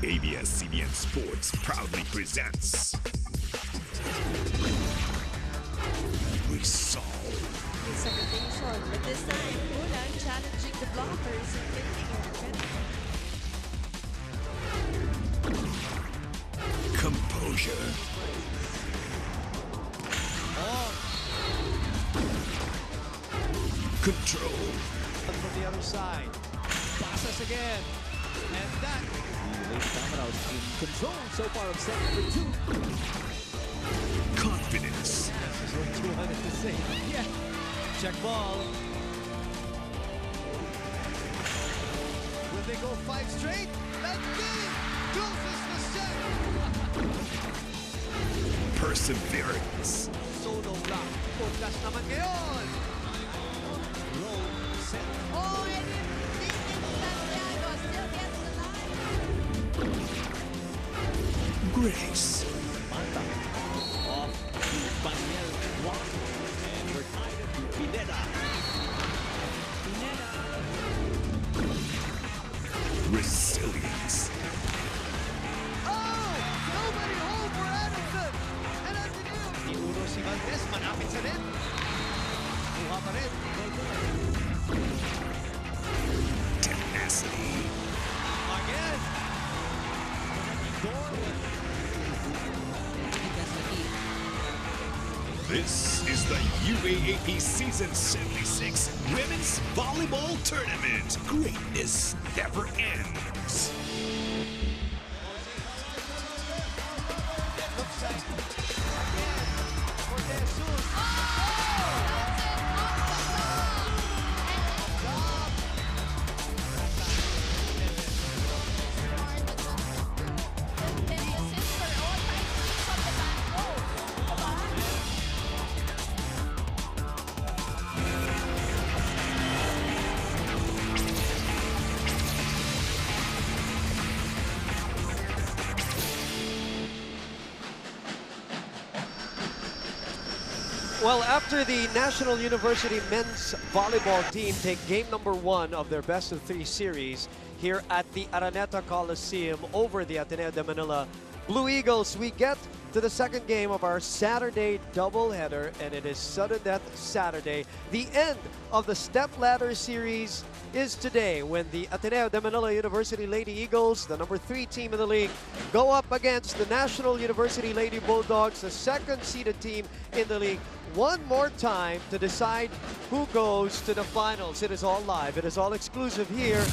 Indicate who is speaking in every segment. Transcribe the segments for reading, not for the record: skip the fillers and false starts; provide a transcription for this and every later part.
Speaker 1: ABS-CBN Sports proudly presents Resolve.
Speaker 2: Examination, but this time, Ulan challenging the blockers and making it defend.
Speaker 1: Composure. Control.
Speaker 3: From the other side. Passes again. And that. The Lady Dominoes in control so far of set number 2.
Speaker 1: Confidence.
Speaker 3: This is what you wanted to say. Yeah. Check ball. Will they go 5 straight? That game closes the set.
Speaker 1: Perseverance.
Speaker 3: Solo block. Focus naman ngayon. Roll. Set.
Speaker 2: Oh, and Santiago still gets the line.
Speaker 1: Grace.
Speaker 4: Mata off to Daniel Juan and we're tied to Pineda.
Speaker 1: Resilience.
Speaker 3: Oh! Nobody home for Anderson! And ADMU! Iuro si Valdez, manapit sa net. Kuha pa rin.
Speaker 1: Tenacity.
Speaker 3: Again!
Speaker 1: This is the UAAP Season 76 Women's Volleyball Tournament. Greatness never ends.
Speaker 3: Looks like again for Jesus.
Speaker 5: Well, after the National University men's volleyball team take game number 1 of their best of 3 series here at the Araneta Coliseum over the Ateneo de Manila Blue Eagles, we get to the second game of our Saturday doubleheader, and it is Sudden Death Saturday. The end of the Stepladder series is today when the Ateneo de Manila University Lady Eagles, the number 3 team in the league, go up against the National University Lady Bulldogs, the second-seeded team in the league, one more time to decide who goes to the finals. It is all live. It is all exclusive here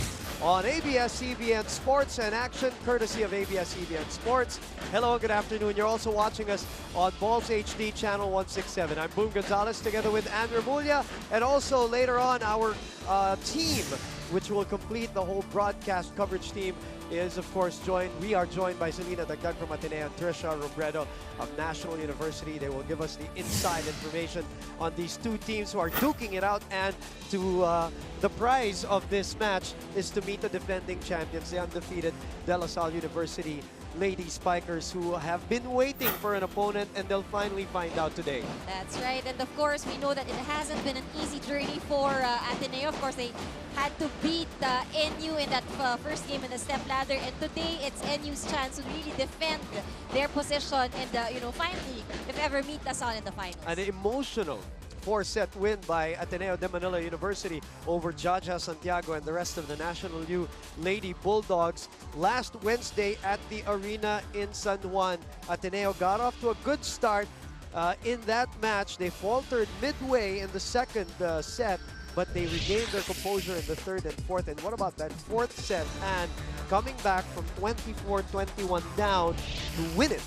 Speaker 5: on ABS-CBN Sports and Action, courtesy of ABS-CBN Sports. Hello, good afternoon. You're also watching us on Balls HD Channel 167. I'm Boom Gonzalez together with Andrew Mulia, and also later on our team, which will complete the whole broadcast coverage team, is of course we are joined by Selena Dagdag from Ateneo and Trisha Robredo of National University. They will give us the inside information on these two teams who are duking it out, and to the prize of this match is to meet the defending champions, the undefeated De La Salle University Lady Spikers, who have been waiting for an opponent, and they'll finally find out today.
Speaker 2: That's right, and of course we know that it hasn't been an easy journey for Ateneo. Of course, they had to beat NU in that first game in the Stepladder, and today it's NU's chance to really defend their position and finally, if ever, meet LaSalle in the finals.
Speaker 5: An emotional 4-set win by Ateneo de Manila University over Jaja Santiago and the rest of the National U Lady Bulldogs last Wednesday at the arena in San Juan. Ateneo got off to a good start in that match. They faltered midway in the second set, but they regained their composure in the third and fourth. And what about that fourth set? And coming back from 24-21 down to win it.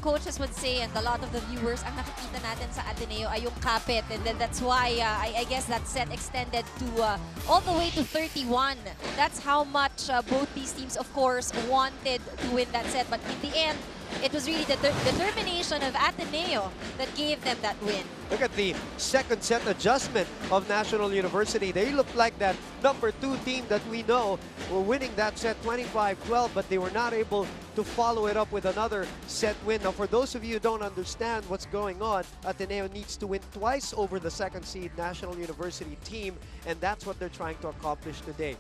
Speaker 2: Coaches would say, and a lot of the viewers, ang nakikita natin sa Ateneo ay yung kapit, and then that's why I guess that set extended to all the way to 31. That's how much both these teams, of course, wanted to win that set, but in the end, it was really the determination of Ateneo that gave them that win.
Speaker 5: Look at the second set adjustment of National University. They looked like that number 2 team that we know were winning that set 25-12, but they were not able to follow it up with another set win. Now, for those of you who don't understand what's going on, Ateneo needs to win twice over the second seed National University team, and that's what they're trying to accomplish today.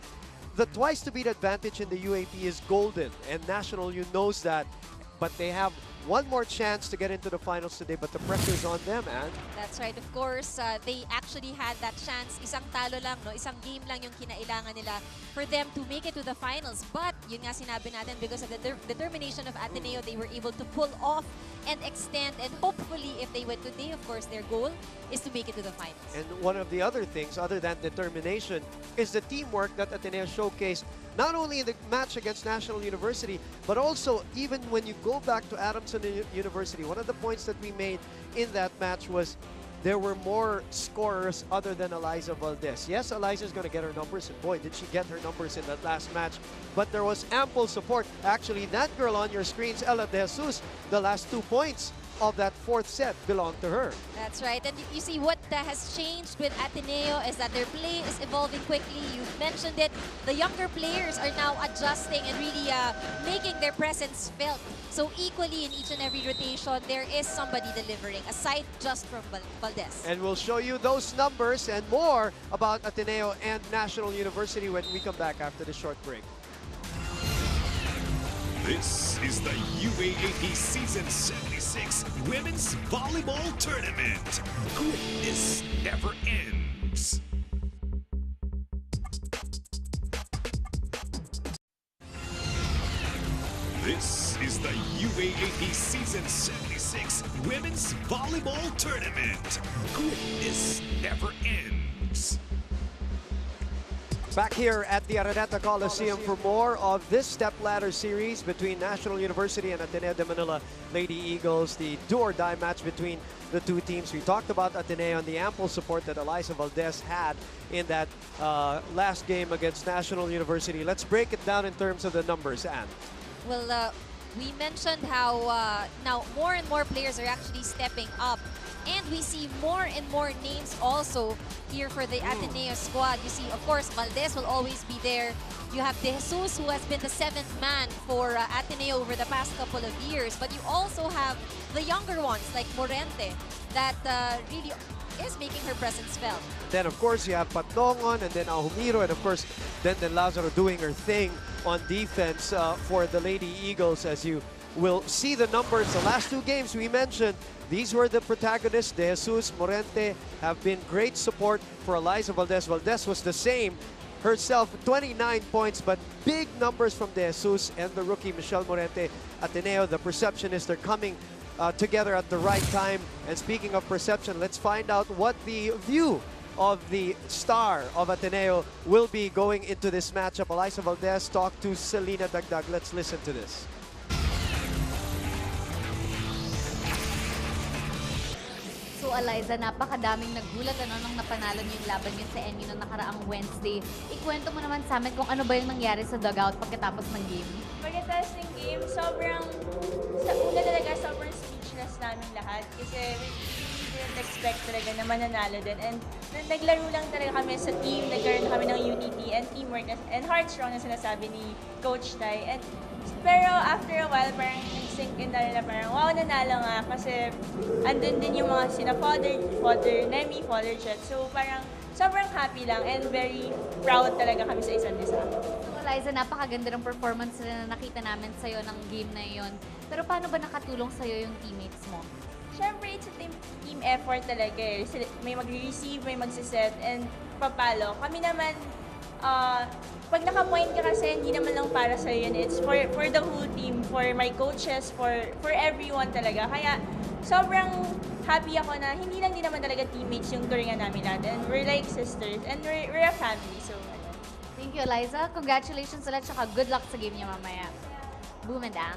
Speaker 5: the twice-to-beat advantage in the UAP is golden, and National U knows that, but they have one more chance to get into the finals today, but the pressure is on them, and
Speaker 2: That's right. Of course, they actually had that chance. Isang talo lang, no? Isang game lang yung kinailangan nila for them to make it to the finals. But, yun nga sinabi natin, because of the determination of Ateneo, they were able to pull off and extend. And hopefully, if they win today, of course, their goal is to make it to the finals.
Speaker 5: And one of the other things, other than determination, is the teamwork that Ateneo showcased, not only in the match against National University, but also even when you go back to Adamson University. One of the points that we made in that match was there were more scorers other than Eliza Valdez. Yes, Eliza is going to get her numbers, and boy, did she get her numbers in that last match. But there was ample support. Actually, that girl on your screens, Ella De Jesus, the last 2 points of that fourth set belonged to her.
Speaker 2: That's right. And you see what has changed with Ateneo is that their play is evolving quickly. You've mentioned it. The younger players are now adjusting and really making their presence felt. So equally in each and every rotation, there is somebody delivering, aside just from Valdez.
Speaker 5: And we'll show you those numbers and more about Ateneo and National University when we come back after the short break.
Speaker 1: This is the UAAP Season 76 Women's Volleyball Tournament. Greatness never ends. This is the UAAP Season 76 Women's Volleyball Tournament. Greatness never ends.
Speaker 5: Back here at the Araneta Coliseum for more of this stepladder series between National University and Ateneo de Manila Lady Eagles, the do-or-die match between the two teams. We talked about Ateneo and the ample support that Eliza Valdez had in that last game against National University. Let's break it down in terms of the numbers, Anne.
Speaker 2: Well, we mentioned how now more and more players are actually stepping up. And we see more and more names also here for the Ateneo squad. You see, of course, Valdez will always be there. You have De Jesus, who has been the 7th man for Ateneo over the past couple of years. But you also have the younger ones like Morente that really is making her presence felt.
Speaker 5: Then, of course, you have Patlongon and then Ahumiro, and of course, then Lazaro doing her thing on defense for the Lady Eagles. As you will see the numbers, the last 2 games we mentioned, these were the protagonists. De Jesus, Morente have been great support for Eliza Valdez. Valdez was the same herself, 29 points, but big numbers from De Jesus and the rookie Michelle Morente. Ateneo, the perception is they're coming together at the right time. And speaking of perception, let's find out what the view of the star of Ateneo will be going into this matchup. Eliza Valdez talked to Selena Dagdag. Let's listen to this.
Speaker 6: So Eliza, napakadaming nagulat nung napanalo niyo yung laban niyo sa MU noong nakaraang Wednesday. Ikwento mo naman sa amin kung ano ba yung nangyari sa dugout pagkatapos ng game.
Speaker 7: Pagkatapos ng game, sa una talaga, sobrang speechless namin lahat. Kasi we didn't expect talaga na mananalo din. And naglaro lang talaga kami sa team, nagkaroon kami ng unity and teamwork and heart strong na sinasabi ni Coach Tai. Pero after a while, parang nag-sink in na parang wow, nanalo nga. Kasi andun din yung mga sina Father Nemi, Father Jet. So parang sobrang happy lang and very proud talaga kami sa isa't isa.
Speaker 6: So Eliza, napakaganda ng performance na nakita namin sa'yo ng game na yon. Pero paano ba nakatulong sa'yo yung teammates mo?
Speaker 7: Siyempre, it's a team effort talaga eh. May mag-receive, may magsiset, and papalo. Kami naman, pag naka-point ka kasi, hindi naman lang para sa'yo yun. It's for the whole team, for my coaches, for everyone talaga. Kaya sobrang happy ako na hindi lang din naman talaga teammates yung turingan namin lahat. And we're like sisters, and we're a family. So,
Speaker 6: Thank you, Eliza. Congratulations ulit, tsaka good luck sa game niya mamaya. Boom and down.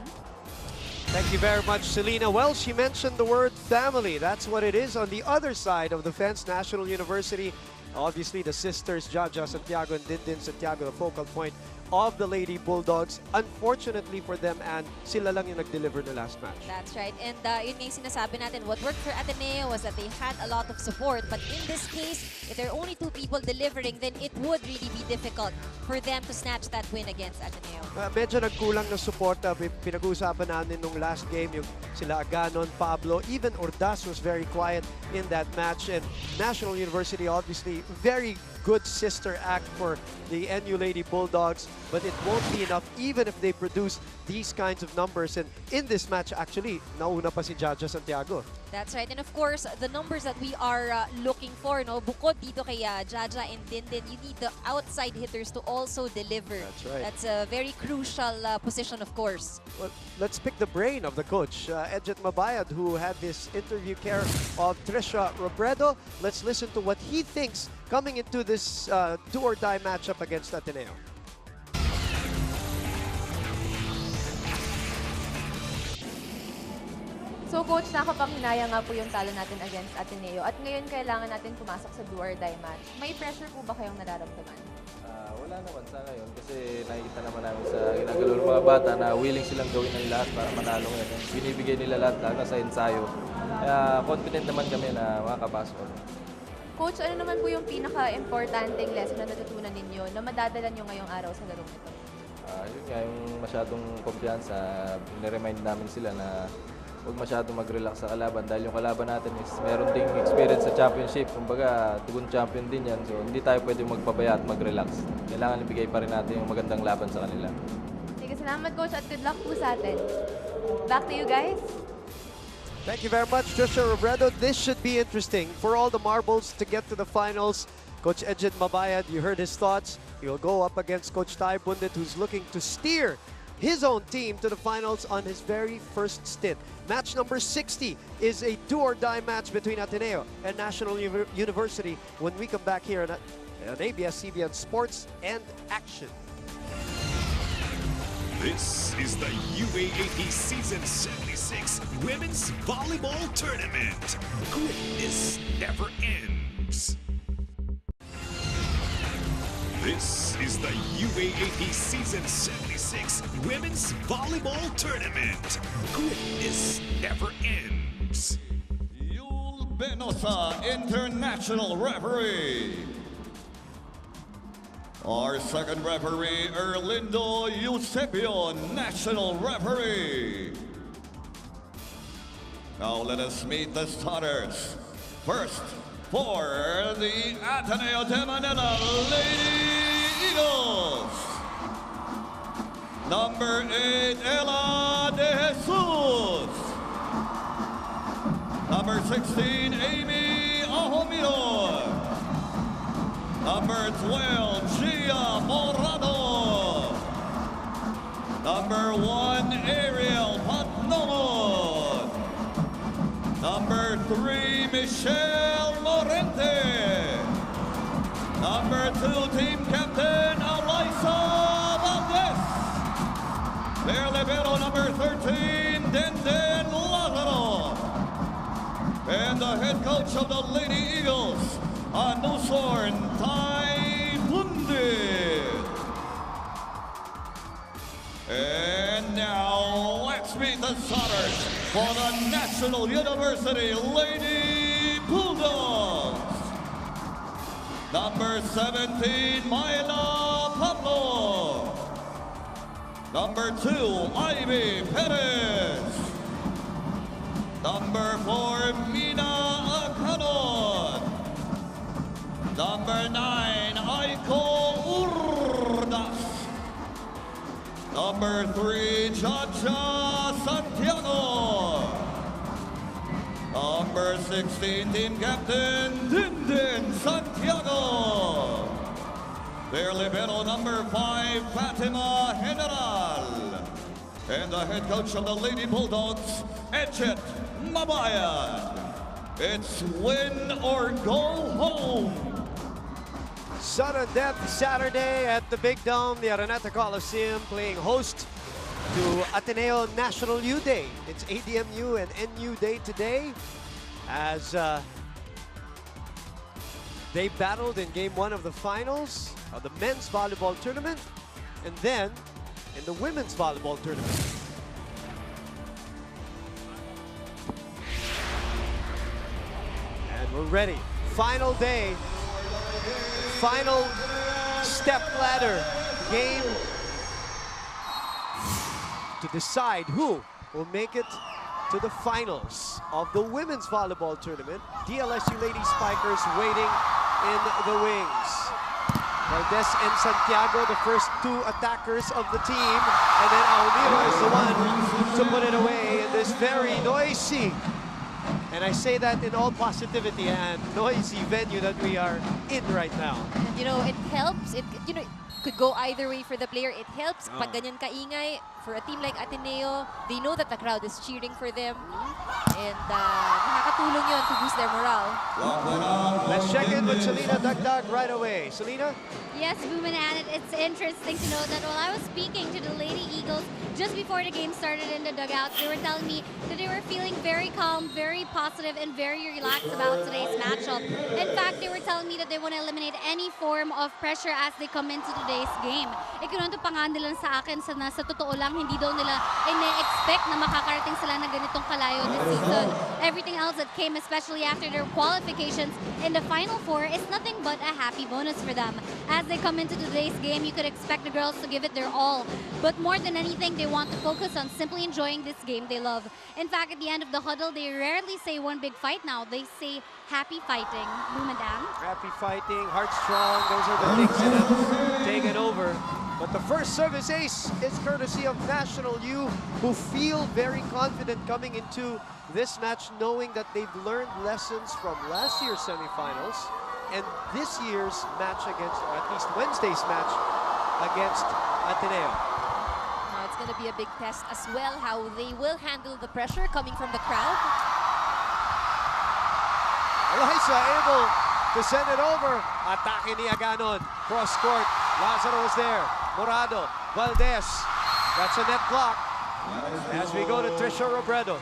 Speaker 5: Thank you very much, Selena. Well, she mentioned the word family. That's what it is on the other side of the fence, National University. Obviously, the sisters, Jaja Santiago and Dindin Santiago, the focal point of the Lady Bulldogs. Unfortunately for them, and sila lang yung nag-deliver the last match.
Speaker 2: That's right. And yun nga yung sinasabi natin, what worked for Ateneo was that they had a lot of support. But in this case, if there are only 2 people delivering, then it would really be difficult for them to snatch that win against Ateneo.
Speaker 5: Medyo nagkulang ng suporta. Pinag-uusapan natin nung last game, yung sila Aganon, Pablo, even Ordaz was very quiet in that match. And National University, obviously, very good sister act for the NU Lady Bulldogs, but it won't be enough even if they produce these kinds of numbers. And in this match, actually, nauna pa si Jaja Santiago.
Speaker 2: That's right. And of course, the numbers that we are looking for, no, bukod dito kay Jaja and Dindin, you need the outside hitters to also deliver.
Speaker 5: That's right.
Speaker 2: That's a very crucial position, of course.
Speaker 5: Well, let's pick the brain of the coach, Edjet Mabayad, who had this interview care of Trisha Robredo. Let's listen to what he thinks coming into this do-or-die matchup against Ateneo.
Speaker 8: So Coach, nakapanghinaya nga po yung talo natin against Ateneo at ngayon kailangan natin pumasok sa do-or-die match. May pressure po ba kayong nararamdaman?
Speaker 9: Wala naman sa ngayon kasi nakikita naman namin sa ginagalaw ng mga bata na willing silang gawin ang lahat para manalo ngayon. Binibigay nila lahat lalo sa ensayo. Kaya confident naman kami na makakapasok.
Speaker 8: Coach, ano naman po yung pinaka-importanting lesson na natutunan ninyo na madadala nyo ngayong araw sa larong ito?
Speaker 9: Yun nga, yung masyadong kumpiyansa, nire-remind namin sila na huwag masyadong mag-relax sa kalaban dahil yung kalaban natin is meron ding experience sa championship. Kumbaga, tugon champion din yan. So, hindi tayo pwede magpabaya at mag-relax. Kailangan ibigay pa rin natin yung magandang laban sa kanila.
Speaker 8: Sige, salamat Coach at good luck po sa atin. Back to you guys.
Speaker 5: Thank you very much, Trisha Robredo. This should be interesting for all the marbles to get to the finals. Coach Edjet Mabayad, you heard his thoughts. He will go up against Coach Tai Bundit, who's looking to steer his own team to the finals on his very first stint. Match number 60 is a do-or-die match between Ateneo and National University when we come back here on ABS-CBN Sports and Action.
Speaker 1: This is the UAAP Season 76 Women's Volleyball Tournament. Greatness never ends. This is the UAAP Season 76 Women's Volleyball Tournament. Greatness never ends.
Speaker 10: Yul Benosa, International Referee. Our second referee, Erlindo Eusebio, National Referee. Now let us meet the starters. First, for the Ateneo de Manila Lady Eagles. Number 8, Ella De Jesus. Number 16, Amy Ahomiro. Number 12, Gia Morado. Number 1, Ariel Patnomon. Number 3, Michelle Lorente. Number 2, Team Captain Alyssa Valdez. Their libero number 13, Denden Lazaro. And the head coach of the Lady Eagles, Anusorn Tai Bundit. And now let's meet the starters for the National University Lady Bulldogs. Number 17, Myla Pablo. Number 2, Ivy Perez. Number 4, Mina Acanon. Number 9, Aiko Urdas. Number 3, Jaja Santiago. Number 16, Team Captain Dindin Santiago. Their libero number 5, Fatima General. And the head coach of the Lady Bulldogs, Edjet Mabayad. It's win or go home.
Speaker 5: Sudden Death Saturday at the Big Dome, the Araneta Coliseum, playing host to Ateneo National U Day. It's ADMU and NU Day today as they battled in Game 1 of the finals of the men's volleyball tournament and then in the women's volleyball tournament. And we're ready. Final day. Final Stepladder game to decide who will make it to the finals of the women's volleyball tournament. DLSU Lady Spikers waiting in the wings. Valdez and Santiago, the first two attackers of the team. And then Ahumiro is the one to put it away in this very noisy, and I say that in all positivity, and noisy venue that we are in right now.
Speaker 2: And you know, it helps. It could go either way for the player. It helps pag ganyan kaingay. For a team like Ateneo, they know that the crowd is cheering for them. And nakakatulong yun to boost their morale.
Speaker 5: Let's check in with Selena Dagdag right away. Selena?
Speaker 11: Yes, Boom and Ann, it's interesting to know that while I was speaking to the Lady Eagles just before the game started in the dugout, they were telling me that they were feeling very calm, very positive, and very relaxed about today's matchup. In fact, they were telling me that they want to eliminate any form of pressure as they come into today's game. Ikinunto pa nga nila sa akin sa totoo lang, hindi daw nila ina-expect na makakarating sila na ganitong kalayo this season. Everything else that came, especially after their qualifications in the Final Four, is nothing but a happy bonus for them. As they come into today's game, you could expect the girls to give it their all. But more than anything, they want to focus on simply enjoying this game they love. In fact, at the end of the huddle, they rarely say one big fight now. They say happy fighting. Boom and Ann.
Speaker 5: Happy fighting, heart strong, those are the things that have taken over. But the first service ace is courtesy of National U, who feel very confident coming into this match, knowing that they've learned lessons from last year's semifinals and this year's match against, or at least Wednesday's match against Ateneo.
Speaker 2: Now it's going to be a big test as well, how they will handle the pressure coming from the crowd.
Speaker 5: Eliza able to send it over. Atake ni Aganon. Cross court. Lazaro is there. Morado. Valdez. That's a net block. As we go to Trisha Robredo.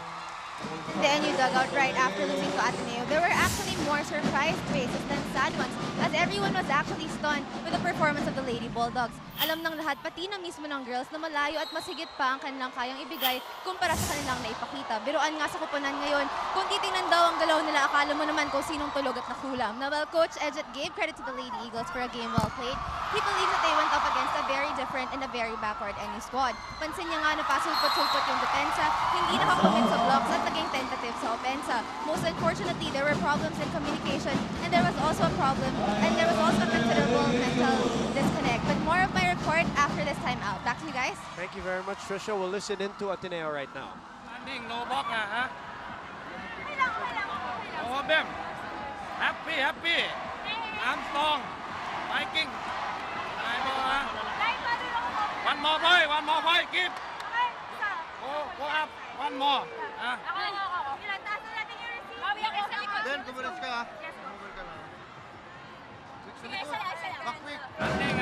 Speaker 8: The NU dugout right after losing to Ateneo, there were actually more surprise faces than sad ones, as everyone was actually stunned with the performance of the Lady Bulldogs. Alam ng lahat, pati na mismo ng girls, na malayo at masigit pa ang kanilang kayang ibigay kumpara sa kanilang naipakita. Biruan nga sa kupunan ngayon, kung titingnan daw ang galaw nila, akala mo naman kung sinong tulog at nakulam. Now, while Coach Edget gave credit to the Lady Eagles for a game well played, he believes that they went up against a very different and a very backward NU squad. Pansin niya nga na pasulpot-sulpot yung depensa, hindi nakakomit sa blocks at naging tentative sa opensa. Most unfortunately, there were problems in communication, and there was also a considerable mental disconnect. But more of my report after this time out. Back to you guys.
Speaker 5: Thank you very much, Trisha. We'll listen into Ateneo right now.
Speaker 12: Landing, no block ha? No problem. Happy. Armstrong. Viking. One more boy, keep. Go up, one more.
Speaker 3: Then, kumalas ka ha.
Speaker 12: Landing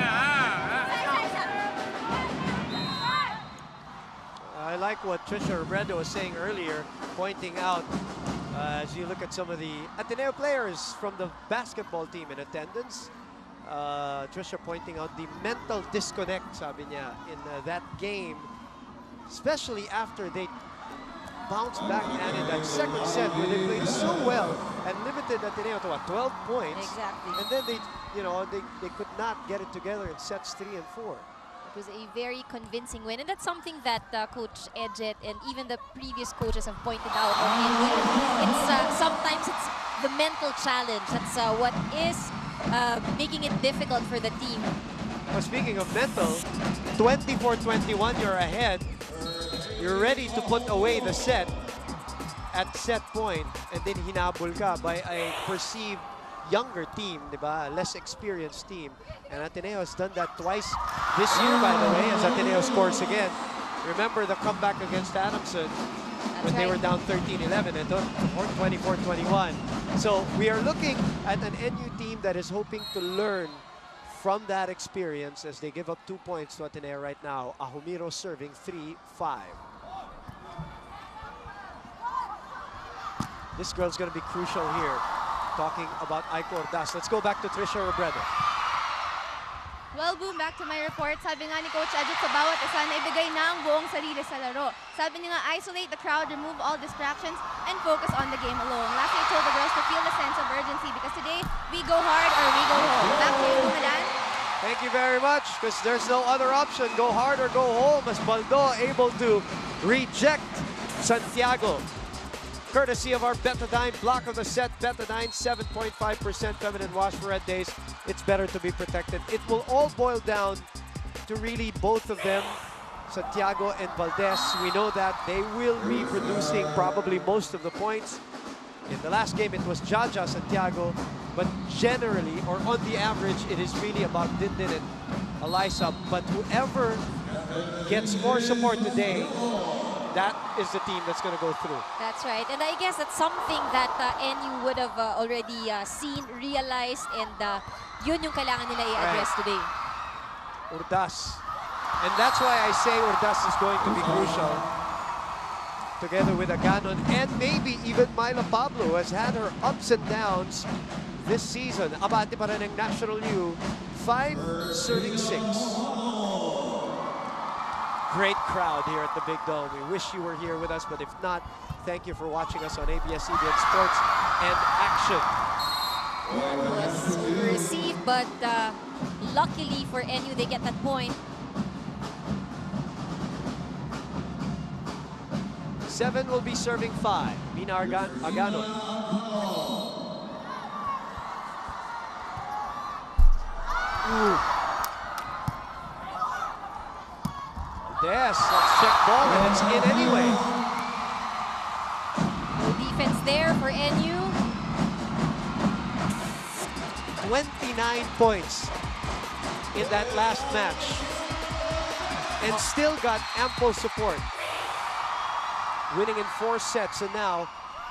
Speaker 5: I like what Trisha Robredo was saying earlier, pointing out as you look at some of the Ateneo players from the basketball team in attendance. Trisha pointing out the mental disconnect, sabi niya, in that game, especially after they bounced back and in that second set where they played so well and limited Ateneo to 12 points.
Speaker 2: Exactly.
Speaker 5: And then they could not get it together in sets 3 and 4.
Speaker 2: It was a very convincing win, and that's something that Coach Edget and even the previous coaches have pointed out. Sometimes it's the mental challenge. That's what is making it difficult for the team.
Speaker 5: Well, speaking of mental, 24-21, you're ahead. You're ready to put away the set at set point, and then hinabol ka by a perceived younger team, diba? Less experienced team. And Ateneo has done that twice this year, by the way, as Ateneo scores again. Remember the comeback against Adamson when they were down 13-11 and 24-21. So we are looking at an NU team that is hoping to learn from that experience as they give up 2 points to Ateneo right now. Ahumiro serving 3-5. This girl's going to be crucial here. Talking about Aiko Ordas. Let's go back to Trisha Robredo.
Speaker 8: Well, Boom, back to my report. Sabi nga ni Coach Edget sa bawat isa na ibigay na ang buong sarili sa laro. Sabi niya nga, isolate the crowd, remove all distractions, and focus on the game alone. Lastly, I told the girls to feel the sense of urgency because today, we go hard or we go home. Back to you, Boom and Ann.
Speaker 5: Thank you very much, because there's no other option. Go hard or go home, as Baldo able to reject Santiago. Courtesy of our Betadine block of the set. Betadine, 7.5% feminine wash for red days. It's better to be protected. It will all boil down to really both of them, Santiago and Valdez. We know that they will be producing probably most of the points. In the last game, it was Jaja, Santiago, but generally, or on the average, it is really about Dindin and Eliza. But whoever gets more support today, that is the team that's going to go through.
Speaker 2: That's right. And I guess that's something that NU would have already seen, realized, and yun yung kailangan nila i-address today.
Speaker 5: Urdas. And that's why I say Urdas is going to be crucial. Together with Aganon and maybe even Myla Pablo, who has had her ups and downs this season. Abante pa rin ang National U, 5 serving 6. Great crowd here at the Big Dome. We wish you were here with us, but if not, thank you for watching us on ABS-CBN Sports and Action.
Speaker 2: Was received, but luckily for NU, they get that point.
Speaker 5: 7 will be serving 5. Mina Aganon. Yes, let's check ball, and it's in anyway.
Speaker 2: No defense there for NU.
Speaker 5: 29 points in that last match. And still got ample support. Winning in 4 sets, and now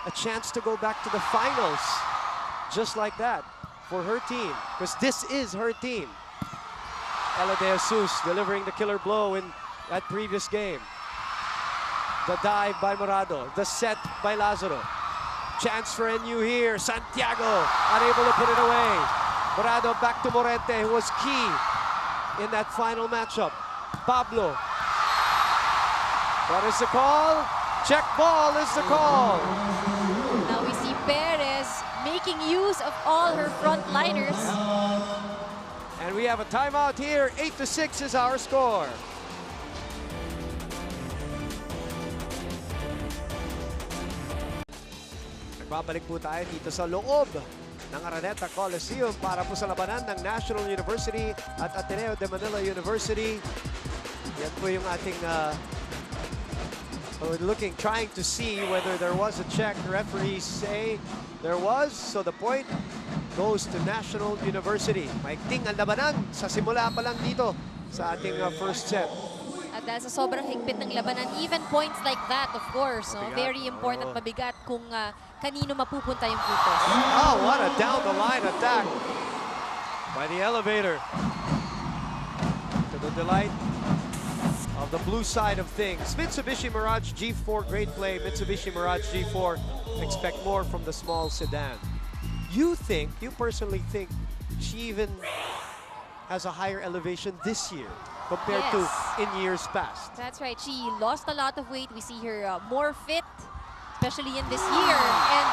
Speaker 5: a chance to go back to the finals. Just like that for her team, because this is her team. Ella De Jesus delivering the killer blow in that previous game. The dive by Morado, the set by Lazaro. Chance for NU here, Santiago unable to put it away. Morado back to Morente, who was key in that final matchup. Pablo. What is the call? Check ball is the call.
Speaker 2: Now we see Perez making use of all her frontliners.
Speaker 5: And we have a timeout here. 8-6 is our score. Nagbabalik po tayo dito sa loob ng Araneta Coliseum para po sa labanan ng National University at Ateneo de Manila University. Yan po yung ating trying to see whether there was a check. Referees say there was, so the point goes to National University. Maigting ang labanan sa simula pa lang dito sa ating first set.
Speaker 2: At dahil sa sobrang higpit ng labanan, even points like that, of course, no? Very important, mabigat kung kanino mapupunta yung puntos.
Speaker 5: Oh, what a down-the-line attack by the elevator. To the delight of the blue side of things. Mitsubishi Mirage G4, great play. Mitsubishi Mirage G4, expect more from the small sedan. You personally think she even has a higher elevation this year compared to in years past?
Speaker 2: That's right. She lost a lot of weight. We see her more fit, especially in this year. And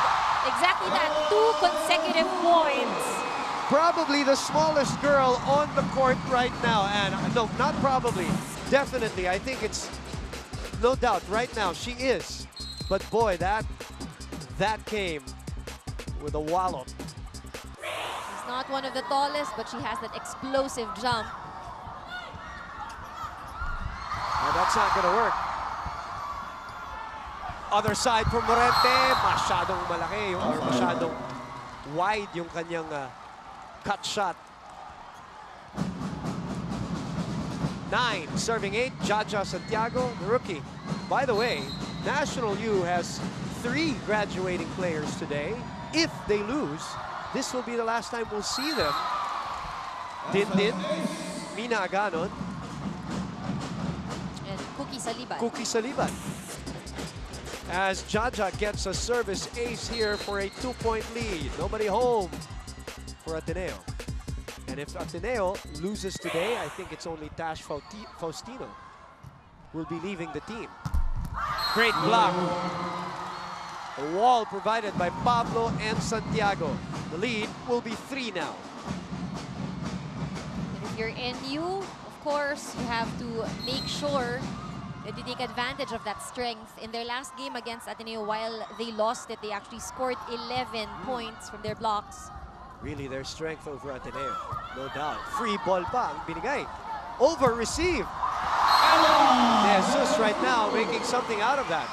Speaker 2: exactly that, 2 consecutive points.
Speaker 5: Probably the smallest girl on the court right now. And no, not probably. Definitely, I think it's no doubt right now she is. But boy, that came with a wallop.
Speaker 2: She's not one of the tallest, but she has that explosive jump.
Speaker 5: Oh, that's not gonna work. Other side from Morente, masyadong malaki or masyadong wide yung kanyang cut shot. 9, serving 8, Jaja Santiago, the rookie. By the way, National U has 3 graduating players today. If they lose, this will be the last time we'll see them. Dindin, Mina Aganon,
Speaker 2: and
Speaker 5: Cookie Saliban. As Jaja gets a service ace here for a 2-point lead. Nobody home for Ateneo. And if Ateneo loses today, I think it's only Tash Faustino will be leaving the team. Great block. A wall provided by Pablo and Santiago. The lead will be 3 now.
Speaker 2: And if you're NU, of course, you have to make sure And to take advantage of that strength. In their last game against Ateneo, while they lost it, they actually scored 11 points from their blocks.
Speaker 5: Really their strength over Ateneo, no doubt. Free ball pa ang binigay. Over receive. Jesus right now making something out of that.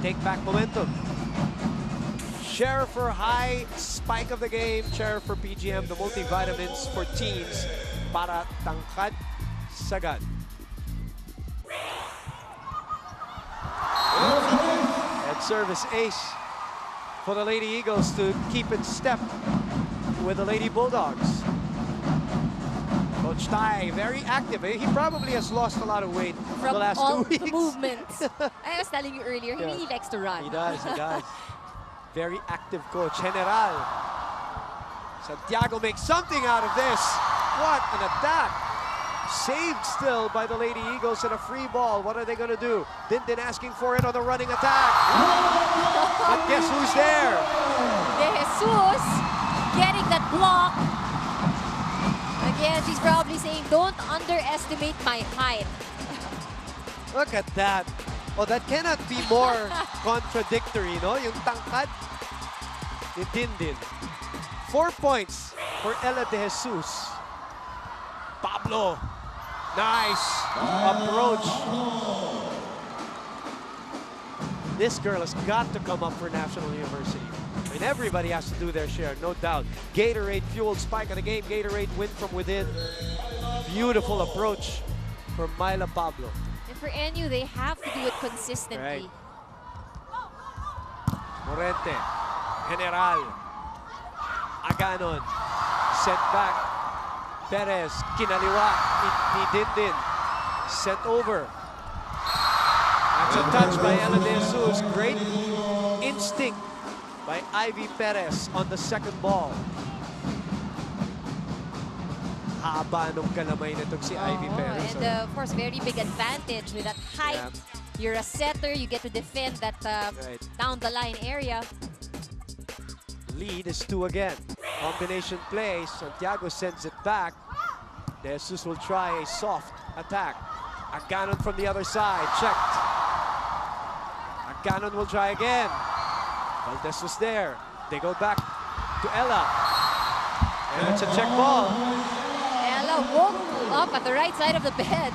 Speaker 5: Take back momentum. Share for high spike of the game. Share for PGM, the multivitamins for teens para tangkad sagad. And service ace for the Lady Eagles to keep in step with the Lady Bulldogs. Coach Tai, very active. He probably has lost a lot of weight
Speaker 2: From
Speaker 5: the last
Speaker 2: all
Speaker 5: 2 weeks.
Speaker 2: the movements. I was telling you earlier, he really likes to run.
Speaker 5: He does, he does. Very active coach. General. Santiago makes something out of this. What an attack. Saved still by the Lady Eagles and a free ball. What are they going to do? Dindin asking for it on the running attack. But guess who's there?
Speaker 2: De Jesus getting that block. Again, she's probably saying, don't underestimate my height.
Speaker 5: Look at that. Oh, that cannot be more contradictory, no? Yung tangkad ni Dindin. 4 points for Ella De Jesus. Pablo. Nice approach. This girl has got to come up for National University. I mean, everybody has to do their share, no doubt. Gatorade fueled spike of the game. Gatorade win from within. Beautiful approach from Myla Pablo.
Speaker 2: And for NU, they have to do it consistently.
Speaker 5: Right. Morente. General. Aganon. Sent back. Perez. Kinaliwa. Ni Dindin. Sent over. That's a touch by Ella De Jesus. Great instinct by Ivy Perez on the second ball. Haba nung kalamay nitong si Ivy Perez.
Speaker 2: And of course, very big advantage with that height.
Speaker 5: Yeah.
Speaker 2: You're a setter, you get to defend that down the line area.
Speaker 5: Lead is 2 again. Combination play. Santiago sends it back. De Jesus will try a soft attack. Aganon from the other side. Checked. Aganon will try again. Valdez was there. They go back to Ella. And it's a check ball.
Speaker 2: Ella woke up at the right side of the bed.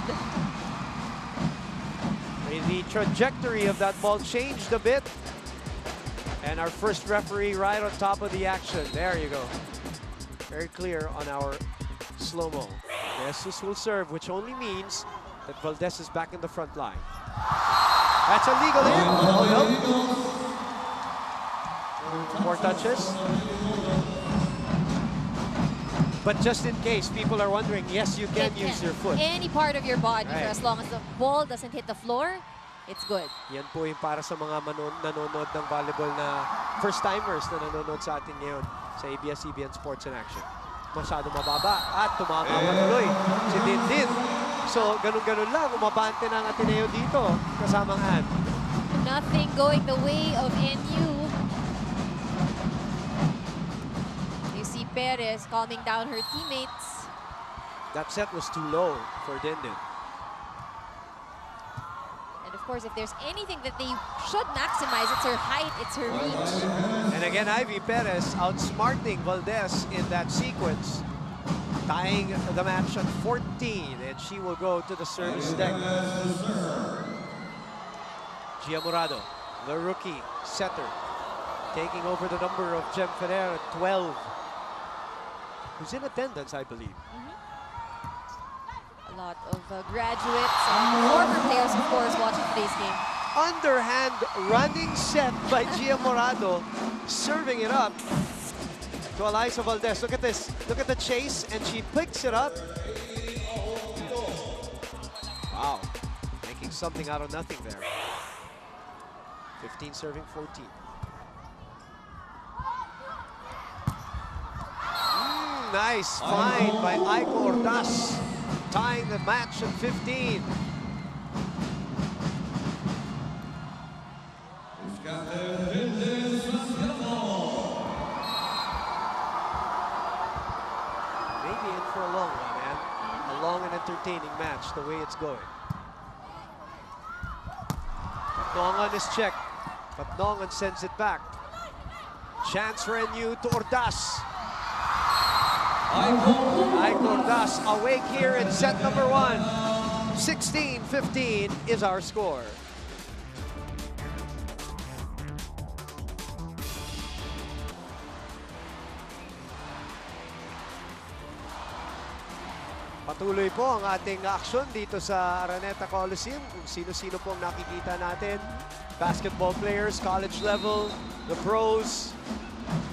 Speaker 5: The trajectory of that ball changed a bit. And our first referee right on top of the action. There you go. Very clear on our slow-mo. Jesus will serve, which only means that Valdez is back in the front line. That's a legal hit. Oh, no. 4 touches. But just in case people are wondering, yes, you can use your foot.
Speaker 2: Any part of your body,
Speaker 5: Right.
Speaker 2: for as long as the ball doesn't hit the floor, it's good.
Speaker 5: Yan po yung para sa mga nanonood ng volleyball na first-timers na nanonood sa atin ngayon sa ABS-CBN Sports in Action. Masyado mababa at tumama patuloy si Dindin. So, ganun-ganun lang, umabante ng Ateneo dito, kasamang Ann.
Speaker 2: Nothing going the way of NU. You see Perez calming down her teammates.
Speaker 5: That set was too low for Dindin.
Speaker 2: And of course, if there's anything that they should maximize, it's her height, it's her reach.
Speaker 5: And again, Ivy Perez outsmarting Valdez in that sequence, tying the match at 14, and she will go to the service deck. Gia Morado, the rookie setter, taking over the number of Jem Ferrer at 12, who's in attendance, I believe.
Speaker 2: A lot of graduates and former players, of course, watching today's game.
Speaker 5: Underhand running set by Gia Morado, serving it up to Eliza Valdez. Look at this. Look at the chase, and she picks it up. Wow. Making something out of nothing there. 15 serving 14. Nice find by Aiko Ordaz, tying the match at 15. Maybe in for a long one, man. a long and entertaining match the way it's going. Patnongan is checked. Patnongan sends it back. Chance for NU to Ordas. Ike Ordas awake here in set number 1. 16-15 is our score. Patuloy po ang ating aksyon dito sa Araneta Coliseum. Kung sino-sino po ang nakikita natin. Basketball players, college level, the pros,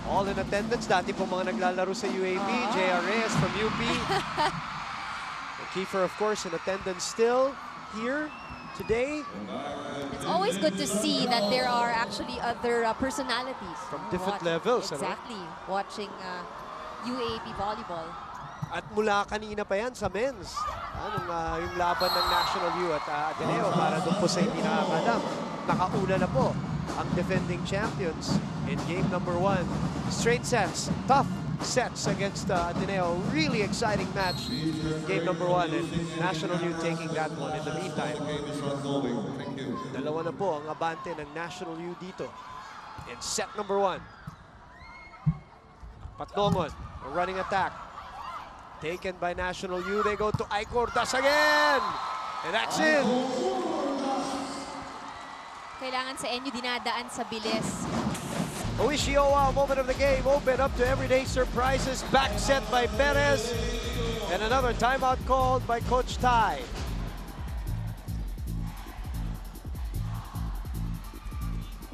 Speaker 5: all in attendance. Dati po mga naglalaro sa UAAP, J.R. Reyes from UP. And Kiefer, of course, in attendance still here today.
Speaker 2: It's always good to see that there are actually other personalities.
Speaker 5: From different levels.
Speaker 2: Exactly. Watching UAAP volleyball.
Speaker 5: At mula kanina pa yan sa men's. Yung laban ng National U at Ateneo, para doon po sa hindi nakakalam. Nakauna na po ang defending champions in game number 1. Straight sets, tough sets against Ateneo. Really exciting match. Game number 1 and National U taking that one in the meantime. Dalawa na po ang abante ng National U dito in set number 1. Patnongan, a running attack. Taken by National U. They go to Ike Ordas again! And that's it!
Speaker 2: Kailangan sa NU dinadaan sa bilis.
Speaker 5: Oishioa, moment of the game, open up to everyday surprises. Back set by Perez. And another timeout called by Coach Tai.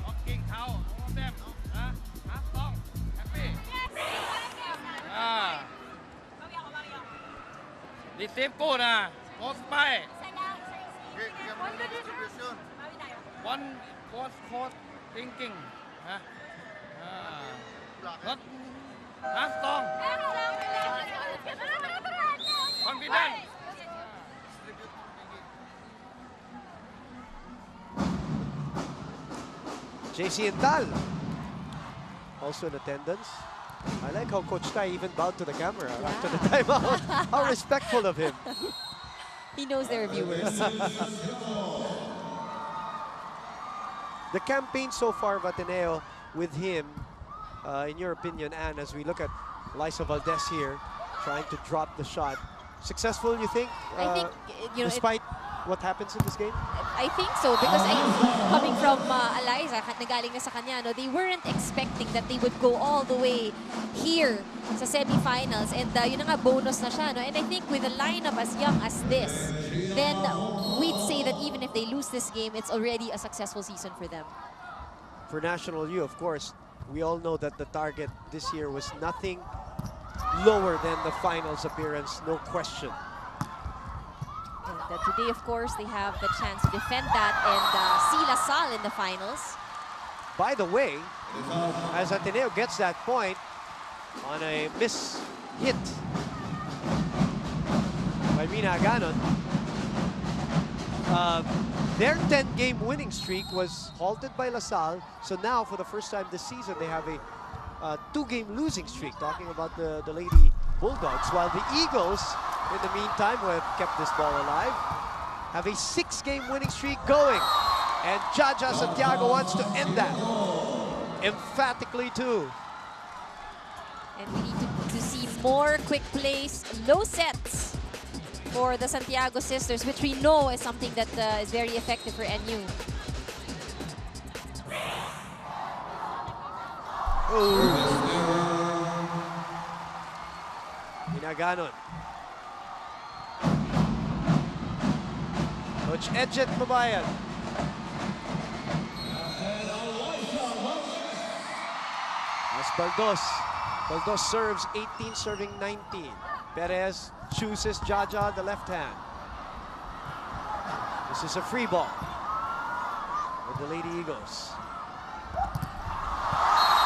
Speaker 12: Walking out, all of them. Strong, happy. Di tempo na. Coach Pai. One coach thinking. Not strong. Confident.
Speaker 5: JC Intal, also in attendance. I like how Coach Tai even bowed to the camera after the timeout. How respectful of him.
Speaker 2: He knows their viewers.
Speaker 5: The campaign so far of Ateneo with him, in your opinion, Anne, as we look at Liza Valdez here, trying to drop the shot. Successful, you think?
Speaker 2: I think,
Speaker 5: despite what happens in this game?
Speaker 2: I think so, because coming from Eliza, nagaling na sa kanya, no, they weren't expecting that they would go all the way here sa semifinals, and yun na nga, bonus na siya, no? And I think with a lineup as young as this, then we'd say that even if they lose this game, it's already a successful season for them.
Speaker 5: For National U, of course, we all know that the target this year was nothing lower than the finals appearance, no question.
Speaker 2: And today, of course, they have the chance to defend that and see LaSalle in the finals.
Speaker 5: By the way, as Ateneo gets that point on a miss hit by Mina Aganon, their 10-game winning streak was halted by LaSalle. So now, for the first time this season, they have a 2-game losing streak, talking about the Lady Bulldogs, while the Eagles, in the meantime, who have kept this ball alive, have a 6-game winning streak going. And Jaja Santiago wants to end that emphatically too.
Speaker 2: And we need to see more quick plays, low sets for the Santiago sisters, which we know is something that is very effective for NU.
Speaker 5: Ginaganon. Coach Edget Mabayan. As Baldos serves 18, serving 19. Perez chooses Jaja, the left hand. This is a free ball with the Lady Eagles.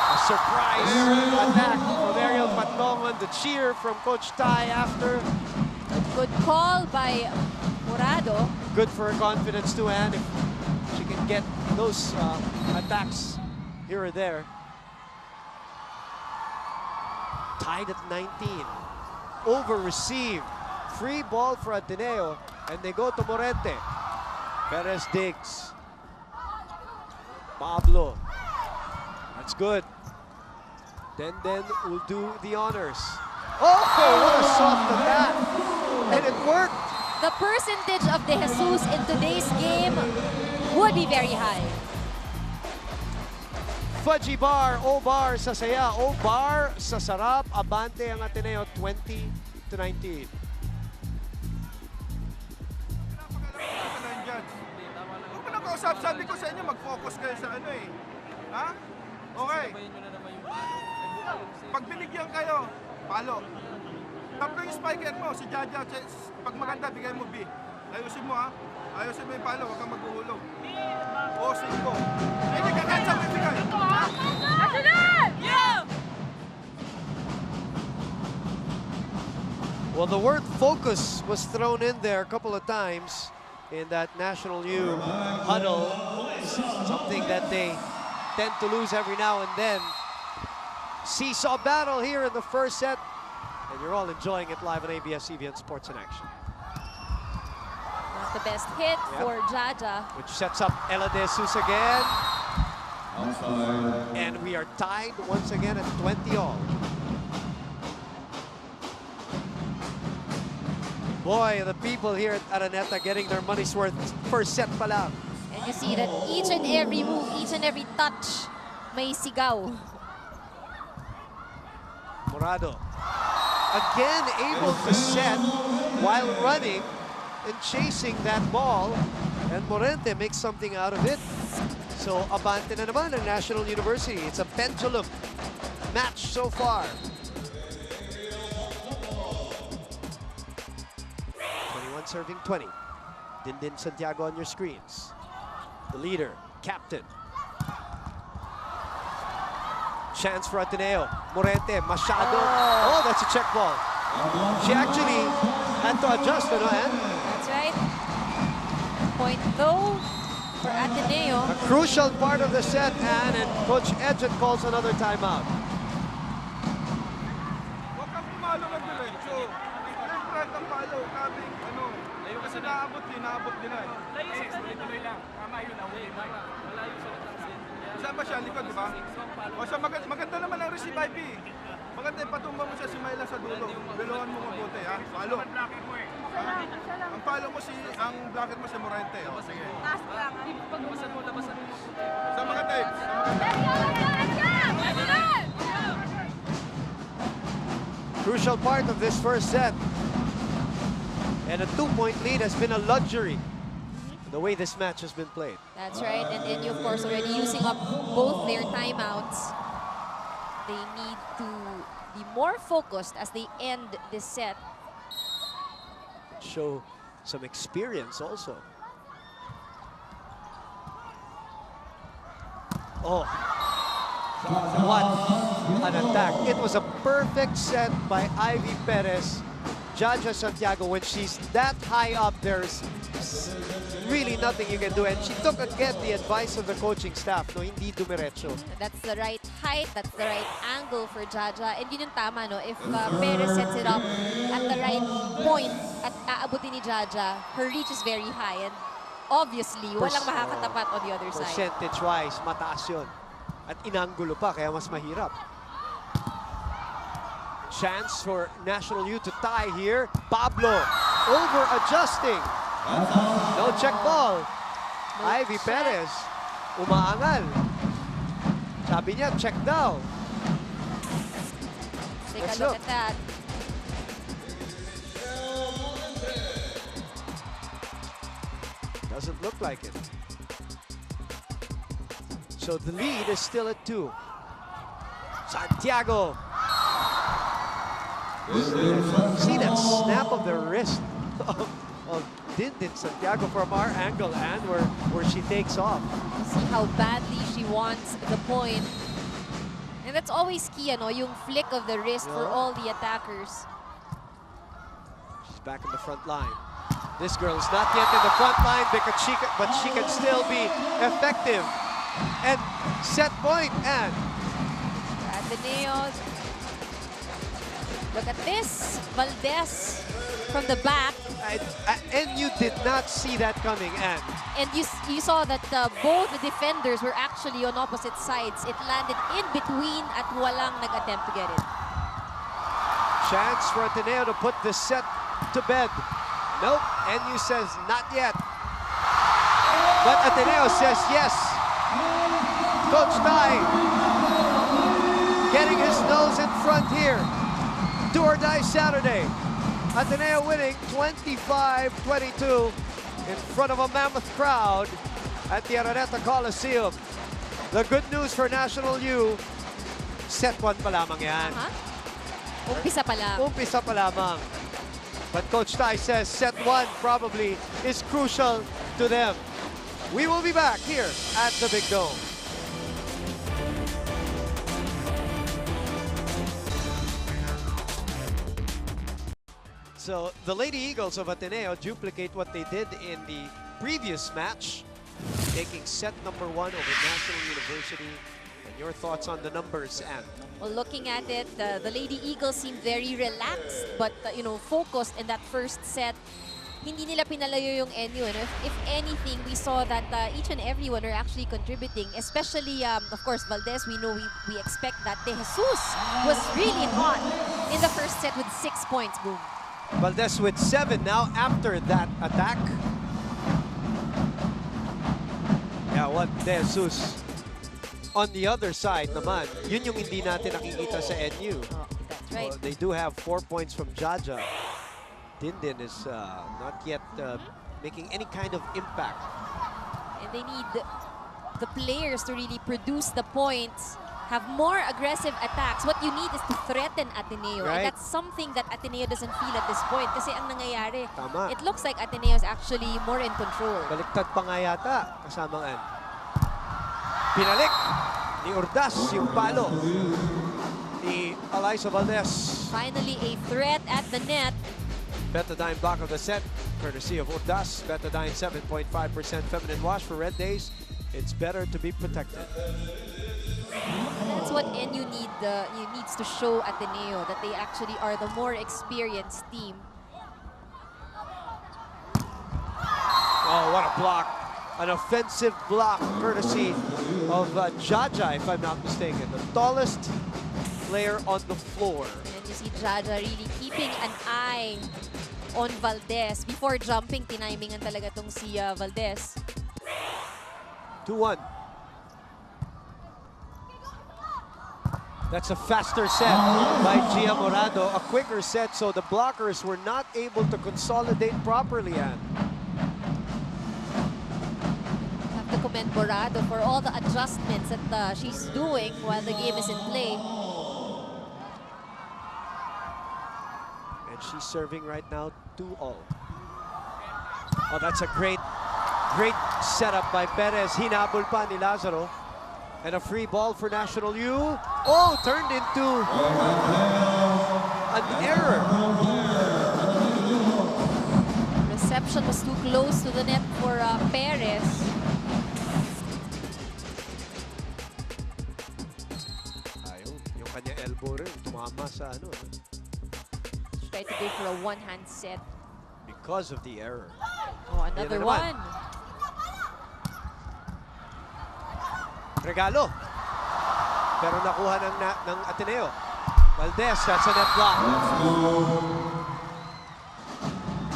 Speaker 5: A surprise attack from Ariel Patnongan. The cheer from Coach Tai after.
Speaker 2: A good call by Morado.
Speaker 5: Good for her confidence too, and if she can get those attacks here or there. Tied at 19. Over received free ball for Ateneo, and they go to Morente. Perez digs. Pablo. That's good. Then will do the honors. Oh, what a soft attack. And it worked.
Speaker 2: The percentage of De Jesus in today's game would be very high.
Speaker 5: Fudgy bar, O-bar sa saya, O-bar sa sarap. Abante ang Ateneo 20-19.
Speaker 12: Huwag mo na kausap, sabi ko sa inyo, mag-focus kayo sa ano eh. Ha? Okay. Pag binigyan kayo, palo. Tapos yung spiker mo, si Jaja, pag maganda, bigay mo B. Ayusin mo ha. Ayusin mo yung palo, huwag kang maghuhulog. O, 5. Hindi ka kahit saan bibigay.
Speaker 7: National! Yeah!
Speaker 5: Well, the word focus was thrown in there a couple of times in that National U huddle. Something that they tend to lose every now and then. Seesaw battle here in the first set. And you're all enjoying it live on ABS-CBN Sports in Action.
Speaker 2: Not the best hit for Jaja.
Speaker 5: Which sets up Ella De Jesus again. And we are tied once again at 20-all. Boy, the people here at Araneta getting their money's worth first set pa lang.
Speaker 2: And you see that each and every move, each and every touch, may sigaw.
Speaker 5: Morado. Again able to set while running and chasing that ball. And Morente makes something out of it. So abante na naman ang National University. It's a pendulum match so far. 21 serving 20. Dindin Santiago on your screens. The leader, captain. Chance for Ateneo. Morente, masyado. Oh, that's a check ball. She actually had to adjust, ano, Ann?
Speaker 2: That's right. Point though for Ateneo.
Speaker 5: A crucial part of the set, Ann, and Coach Edget calls another timeout.
Speaker 12: Huwag kang pumalo ng diretso. Left-right ang palo, kaming ano. Kasi naabot din na eh.
Speaker 13: Tuloy lang. Tama yun, away. Malayo sa natansin.
Speaker 12: Saan ba siya? Likod, di ba? O siya, maganda naman ang receive IP. Maganda, patumba mo siya si Myla sa dulo. Biluhan mo mabuti, ha? Palo. Ang palo mo ang bracket mo si Morente. O, sige.
Speaker 13: Labasan mo.
Speaker 12: Sa mga tapes.
Speaker 5: Crucial part of this first set. And a 2-point lead has been a luxury. The way this match has been played.
Speaker 2: That's right, and you of course already using up both their timeouts. They need to be more focused as they end this set.
Speaker 5: Show some experience also. Oh, what an attack. It was a perfect set by Ivy Perez. Jaja Santiago, when she's that high up, there's really nothing you can do. And she took again the advice of the coaching staff, no, hindi dumiretso.
Speaker 2: That's the right height, that's the right angle for Jaja. And yun yung tama, no? If Perez sets it up at the right point at aabutin ni Jaja, her reach is very high. And obviously, walang makakatapat on the other side.
Speaker 5: Percentage-wise, mataas yun. At inanggulo pa, kaya mas mahirap. Chance for National U to tie here. Pablo over-adjusting. No check ball. No Ivy check. Perez umaangal. Sabi niya, check daw.
Speaker 2: Take a look at that.
Speaker 5: Doesn't look like it. So the lead is still at 2. Santiago. See that snap of the wrist of Dindin Santiago from our angle, and where she takes off.
Speaker 2: See how badly she wants the point. And that's always key, ano, yung flick of the wrist for all the attackers.
Speaker 5: She's back in the front line. This girl is not yet in the front line because but she can still be effective. And set point, and
Speaker 2: Ateneo Look at this. Valdez from the back.
Speaker 5: And you did not see that coming,
Speaker 2: And you saw that both the defenders were actually on opposite sides. It landed in between at walang nag-attempt to get it.
Speaker 5: Chance for Ateneo to put the set to bed. Nope, NU says not yet. But Ateneo says yes. Coach Tai getting his nose in front here. Do or die Saturday. Ateneo winning 25-22 in front of a mammoth crowd at the Araneta Coliseum. The good news for National U, set 1 pa lamang yan.
Speaker 2: Umpisa pa lang.
Speaker 5: Umpisa pa lamang. But Coach Tai says set 1 probably is crucial to them. We will be back here at the Big Dome. So the Lady Eagles of Ateneo duplicate what they did in the previous match, taking set number 1 over National University. And your thoughts on the numbers, Anne?
Speaker 2: Well, looking at it, the Lady Eagles seem very relaxed, but focused in that first set. Hindi nila pinalayo yung NU. If anything, we saw that each and everyone are actually contributing, especially, of course, Valdez. We know we expect that. De Jesus was really hot in the first set with 6 points. Boom.
Speaker 5: Valdez with 7 now after that attack. Yeah, what De Jesus on the other side naman, yun yung hindi natin nakikita sa NU.
Speaker 2: That's right.
Speaker 5: They do have 4 points from Jaja. Dindin is not yet making any kind of impact.
Speaker 2: And they need the players to really produce the points, have more aggressive attacks. What you need is to threaten Ateneo.
Speaker 5: Right.
Speaker 2: And that's something that Ateneo doesn't feel at this point. Kasi ang nangyayari,
Speaker 5: Tama.
Speaker 2: it looks like Ateneo is actually more in control.
Speaker 5: Baliktad pa nga yata, kasamang Ann. Pinalik ni Urdas yung palo ni Eliza Valdez.
Speaker 2: Finally, a threat at the net.
Speaker 5: Betadine back of the set, courtesy of Urdas. Betadine 7.5% feminine wash for red days. It's better to be protected.
Speaker 2: That's what NU needs to show Ateneo, that they actually are the more experienced team.
Speaker 5: Oh, what a block. An offensive block, courtesy of Jaja, if I'm not mistaken. The tallest player on the floor.
Speaker 2: And you see Jaja really keeping an eye on Valdez. Before jumping, tinimingan talaga tong si Valdez.
Speaker 5: 2-1. That's a faster set by Gia Morado, a quicker set, so the blockers were not able to consolidate properly, Ann.
Speaker 2: Have to commend Morado for all the adjustments that she's doing while the game is in play.
Speaker 5: And she's serving right now 2-all. Oh, that's a great setup by Perez. Hinabol pa ni Lazaro. And a free ball for National U. Oh, turned into an error.
Speaker 2: Reception was too close to the net for Perez.
Speaker 5: Ayun, yung kanya elbow rin, tumama sa ano.
Speaker 2: Tried to go for a one-hand set.
Speaker 5: Because of the error.
Speaker 2: Oh, another one.
Speaker 5: Regalo. Pero nakuha ng Ateneo. Valdez, that's a net block.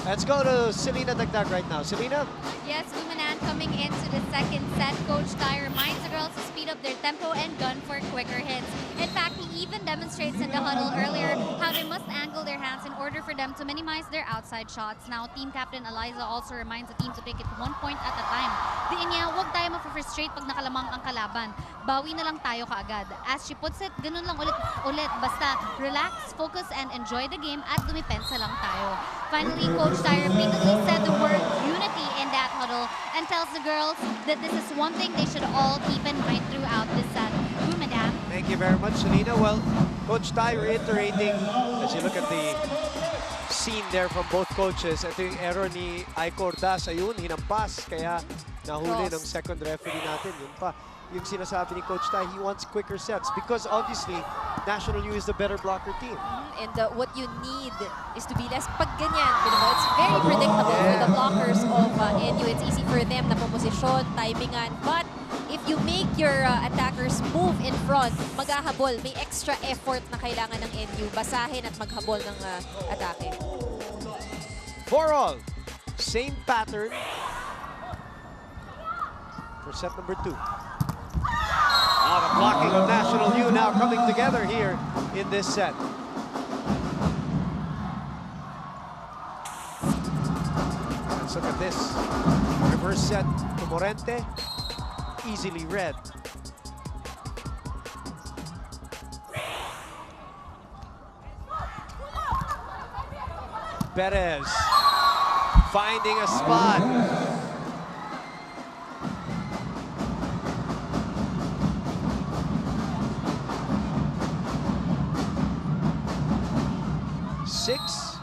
Speaker 5: Let's go to Selena Dagdag right now. Selena?
Speaker 11: Yes, Luminan coming into the second set. Coach Tai reminds the girls to speed up their tempo and gun for quicker hits. In fact, he even demonstrates in the huddle earlier how they must angle their hands in order for them to minimize their outside shots. Now, team captain Eliza also reminds the team to take it 1 point at a time. Diin niya, huwag tayo ma-frustrate pag nakalamang ang kalaban. Bawi na lang tayo kaagad. As she puts it, ganun lang ulit. Basta relax, focus, and enjoy the game at dumipensa lang tayo. Finally, Coach Tai repeatedly said the word unity in that huddle and tells the girls that this is one thing they should all keep in mind throughout this set. Madam.
Speaker 5: Thank you very much, Selena. Well, Coach Tai reiterating, as you look at the scene there from both coaches, ito yung error ni Aiko Ordas. Ayun, hinampas, kaya nahuli ng second referee natin. Yun pa. yung sinasabi ni Coach Tai, he wants quicker sets because obviously National U is the better blocker team.
Speaker 2: And what you need is to be less pag ganyan. It's very predictable for the blockers of NU. It's easy for them na posisyon, timingan. But if you make your attackers move in front, maghahabol. May extra effort na kailangan ng NU. Basahin at maghabol ng atake.
Speaker 5: For all, same pattern for set number 2. Now the blocking of National U now coming together here in this set. Let's look at this. Reverse set to Morente. Easily read. Perez finding a spot. Six,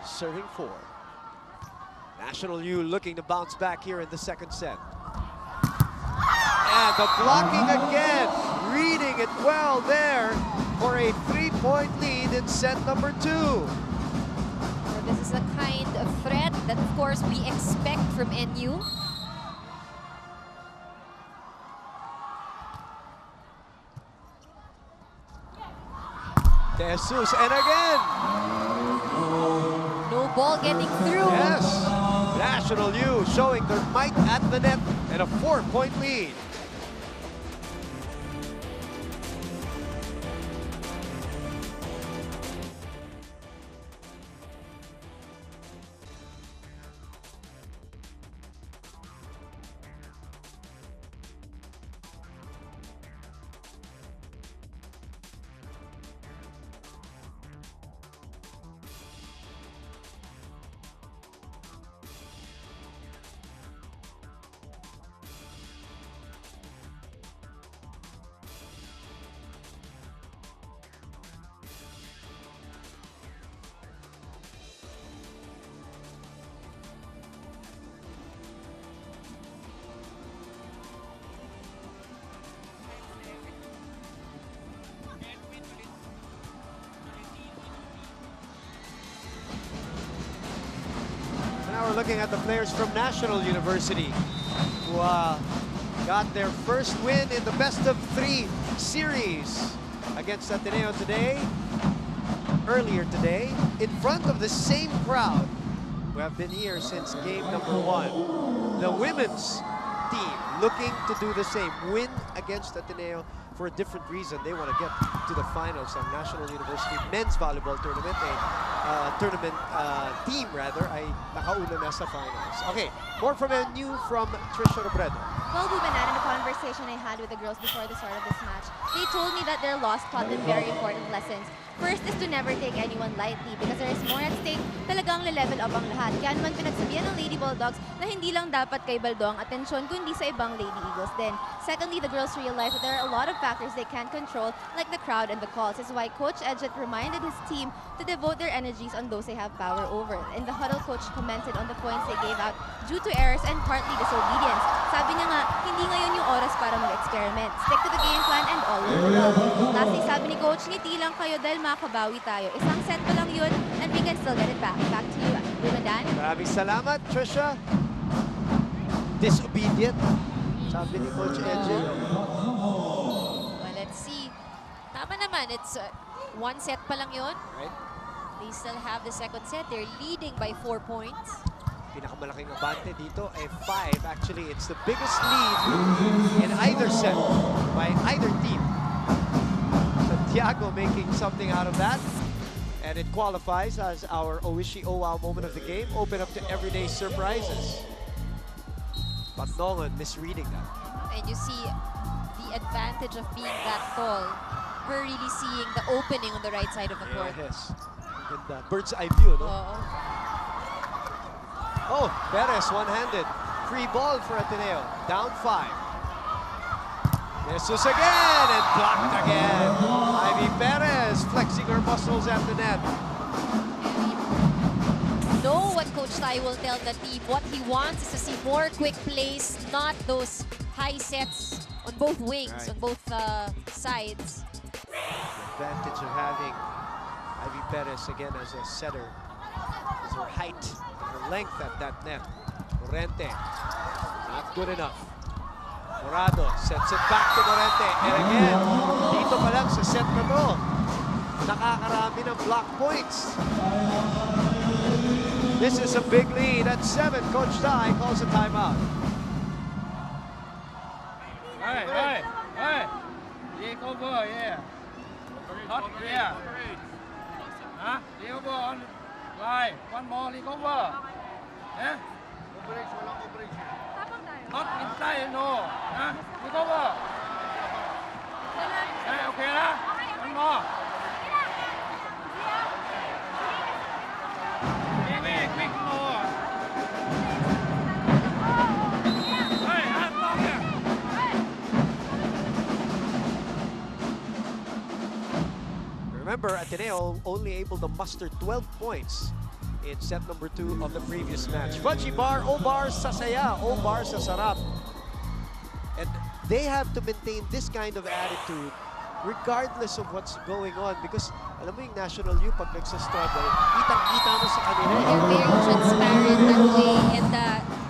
Speaker 5: serving 4. National U looking to bounce back here in the second set. And the blocking again, reading it well there for a 3-point lead in set number 2.
Speaker 2: So this is the kind of threat that, of course, we expect from NU.
Speaker 5: De Jesus, and again!
Speaker 2: No ball getting through.
Speaker 5: Yes! National U showing their might at the net and a 4-point lead. Now we're looking at the players from National University who got their first win in the best-of-3 series against Ateneo today, earlier today, in front of the same crowd who have been here since game number 1. The women's team looking to do the same, win against Ateneo for a different reason. They want to get to the finals of National University Men's Volleyball Tournament. Team rather, ay nakauna na sa finals. Okay, more from NU from Trisha Robredo.
Speaker 8: Well, Bubanan, in the conversation I had with the girls before the start of this match, they told me that their loss taught them very important lessons. First is to never take anyone lightly because there is more at stake. Talagang le-level up ang lahat. Kaya naman pinagsabihan ng Lady Bulldogs na hindi lang dapat kay Baldo ang atensyon kundi sa ibang Lady Eagles din. Secondly, the girls realized that there are a lot of factors they can't control like the crowd and the calls. This is why Coach Edget reminded his team to devote their energies on those they have power over. In the huddle, Coach commented on the points they gave out due to errors and partly disobedience. Sabi niya nga, hindi ngayon yung oras para mag-experiment. Stick to the game plan and all will go well. Lastly, sabi ni Coach, ngiti lang kayo dahil makabawi tayo. Isang set pa lang yun and we can still get it back. Back to you, Rumadan.
Speaker 5: Maraming salamat, Trisha. Disobedient, sabi ni Coach Edget.
Speaker 2: Well, let's see. Tama naman, it's one set pa lang yun.
Speaker 5: Right.
Speaker 2: They still have the second set. They're leading by 4 points.
Speaker 5: Pinakamalaking abante dito ay 5. Actually, it's the biggest lead in either set by either team. Santiago making something out of that. And it qualifies as our Oishi Owow moment of the game. Open up to everyday surprises. Patnongan misreading that.
Speaker 2: And you see the advantage of being that tall. Her really seeing the opening on the right side of the court.
Speaker 5: Yes. Ganda. Bird's eye view, no?
Speaker 2: Oo.
Speaker 5: Oh, Perez one-handed. Free ball for Ateneo. Down 5. Jesus again and blocked again. Ivy Perez flexing her muscles at the net.
Speaker 2: Know what Coach Tai will tell the team. What he wants is to see more quick plays, not those high sets on both wings, on both sides.
Speaker 5: The advantage of having Ivy Perez again as a setter is her height, her length at that net. Morente, not good enough. Morado sets it back to Morente. And again, dito pa lang sa set na to, nakakarami ng block points. This is a big lead at 7. Coach Dai calls a timeout.
Speaker 13: Hey! Take over, yeah. Hot, yeah. Huh? Take over on line. One more, take over. Yeah? Hot inside, no. Huh? Take over. Hey, okay na? One more. Quick more. Hey, I'm not here.
Speaker 5: Remember, Ateneo only able to muster 12 points in set number 2 of the previous match. Fudgy bar, O-bar sa saya, O-bar sa sarap. And they have to maintain this kind of attitude regardless of what's going on, because alam mo yung National U pag nagsastruggle, kitang-kita mo sa kanila.
Speaker 2: They're very transparent that way, and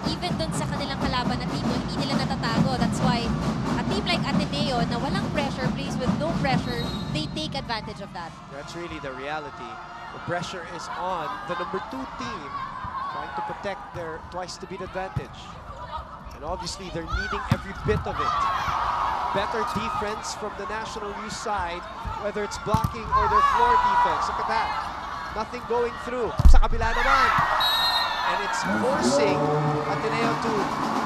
Speaker 2: even dun sa kanilang kalaban na team, hindi nila natatago. That's why a team like Ateneo na walang pressure, plays with no pressure, they take advantage of that.
Speaker 5: That's really the reality. The pressure is on the number 2 team, trying to protect their twice-to-beat advantage. And obviously, they're needing every bit of it. Better defense from the National U side, whether it's blocking or their floor defense. Look at that. Nothing going through. Sa kabila naman. And it's forcing Ateneo to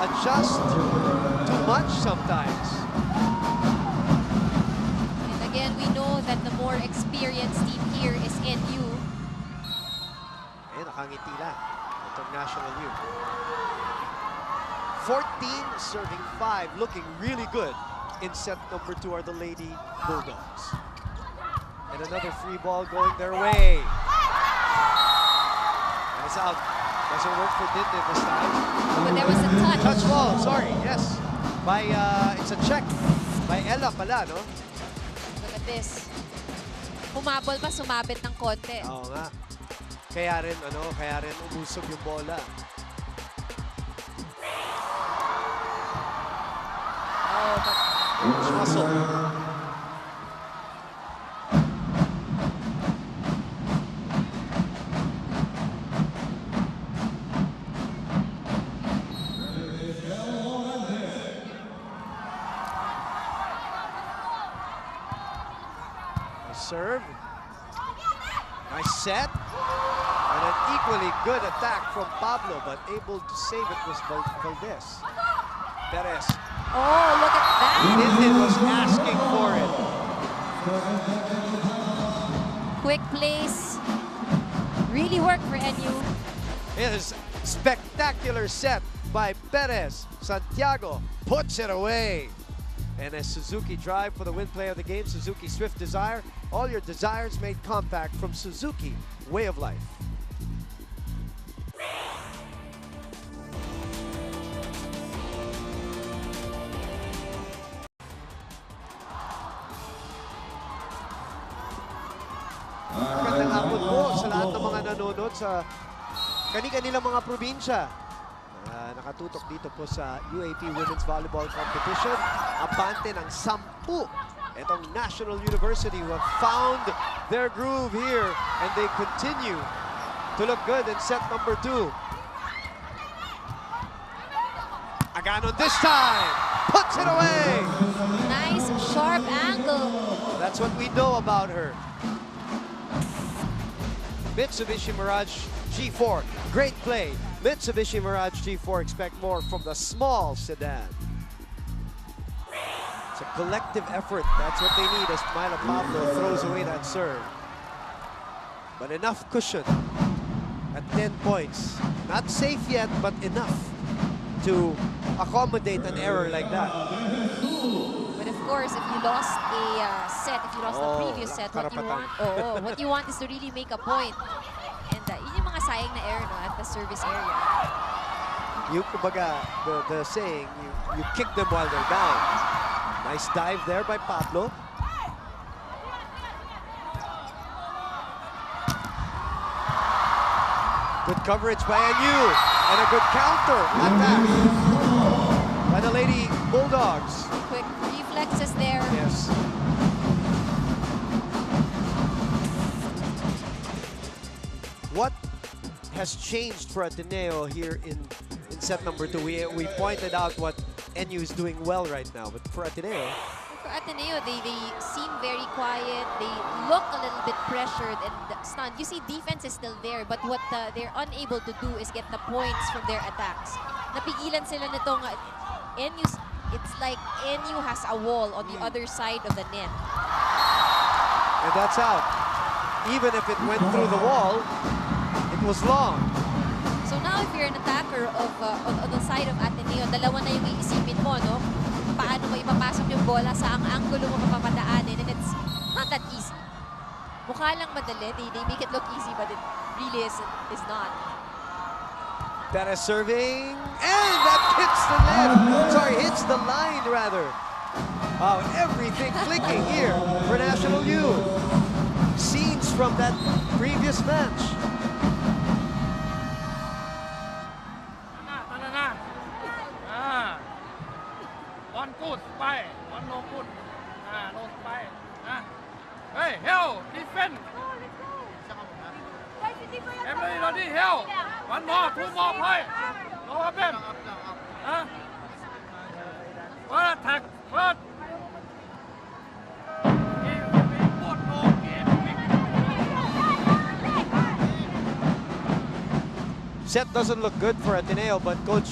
Speaker 5: adjust too much sometimes.
Speaker 2: And again, we know that the more experienced team here is NU.
Speaker 5: Eh, nakangiti lang itong National U. 14 serving 5, looking really good. In set number 2 are the Lady Bulldogs. And another free ball going their way. And it's out. Doesn't work for Dindin this time.
Speaker 2: But there was a touch.
Speaker 5: Touch ball, sorry, yes. By, it's a check by Ella pala, no?
Speaker 2: Look at this. Humabol pa, sumabit ng konti.
Speaker 5: Oo nga. Kaya rin umusog yung bola.
Speaker 2: Oh, but
Speaker 5: Muscle. Nice serve. Nice set. And an equally good attack from Pablo, but able to save it was Valdez. Perez.
Speaker 2: oh, look at that.
Speaker 5: Dindin was asking for it.
Speaker 2: Quick plays. Really worked for NU.
Speaker 5: It is spectacular set by Perez. Santiago puts it away. And a Suzuki drive for the win play of the game. Suzuki Swift Desire. All your desires made compact from Suzuki Way of Life. Magandang hapon po sa lahat ng mga nanonood sa kani-kanilang mga probinsya. Nakatutok dito po sa UAAP Women's Volleyball Competition. Abante ng 10. Itong National University who have found their groove here and they continue to look good in set number 2. Agano this time puts it away.
Speaker 2: Nice sharp angle.
Speaker 5: That's what we know about her. Mitsubishi Mirage G4, great play. Mitsubishi Mirage G4, expect more from the small sedan. It's a collective effort. That's what they need as Myla Pablo throws away that serve. But enough cushion at 10 points. Not safe yet, but enough to accommodate an error like that.
Speaker 2: But of course, if you lost a set, if you lost the previous set, what you want is to really make a point. And yun yung mga sayang na error no, at the service area.
Speaker 5: You, kumbaga, the saying, you kick them while they're down. Nice dive there by Pablo. Good coverage by ADMU, and a good counter attack by the Lady Bulldogs.
Speaker 2: Quick reflexes there.
Speaker 5: Yes. What has changed for Ateneo here in set number 2? We pointed out what ADMU is doing well right now, but for Ateneo,
Speaker 2: For Ateneo, they seem very quiet. They look a little bit pressured and stunned. You see, defense is still there, but what they're unable to do is get the points from their attacks. Napigilan sila nitong ADMU. It's like ADMU has a wall on the other side of the net.
Speaker 5: and that's out. Even if it went through the wall, it was long.
Speaker 2: So now if you're an attacker of on the side of Ateneo, dalawa na yung iisipin mo, no? Paano mo ipapasok yung bola, sa ang angulo mo mapapadaanin, and it's not that easy. Mukha lang madali, they make it look easy, but it really is not.
Speaker 5: Perez serving, and that hits the net. Sorry, hits the line rather. Wow, everything clicking here for National U. Scenes from that previous match.
Speaker 13: One good spy, one no good. No spy. Hey, hell, defense. Everybody ready, hell. One more, two more play. No problem. What attack? What?
Speaker 5: Set doesn't look good for Ateneo, but Coach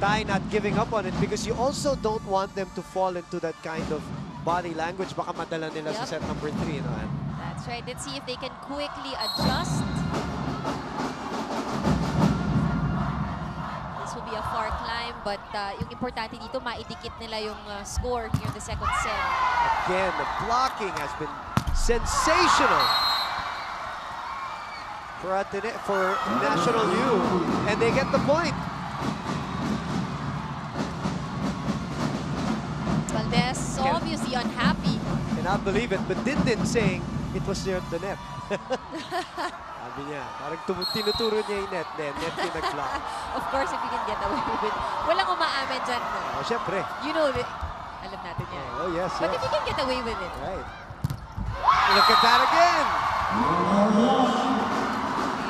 Speaker 5: Tai not giving up on it because you also don't want them to fall into that kind of body language. Baka madala nila sa set number 3. You know,
Speaker 2: That's right. Let's see if they can quickly adjust. This will be a far climb, but yung importante dito, maidikit nila yung score here in the second set.
Speaker 5: Again, the blocking has been sensational for National U, and they get the point.
Speaker 2: Valdez obviously unhappy.
Speaker 5: Cannot believe it, but Dindin saying it was near the net. Sabi niya, parang tinuturo niya yung net, then net yung nag-block.
Speaker 2: Of course, if you can get away with it. Walang umaamin dyan.
Speaker 5: Oh, syempre.
Speaker 2: You know, alam natin yan.
Speaker 5: Oh, yes,
Speaker 2: But
Speaker 5: yes.
Speaker 2: if you can get away with it.
Speaker 5: Right. Look at that again.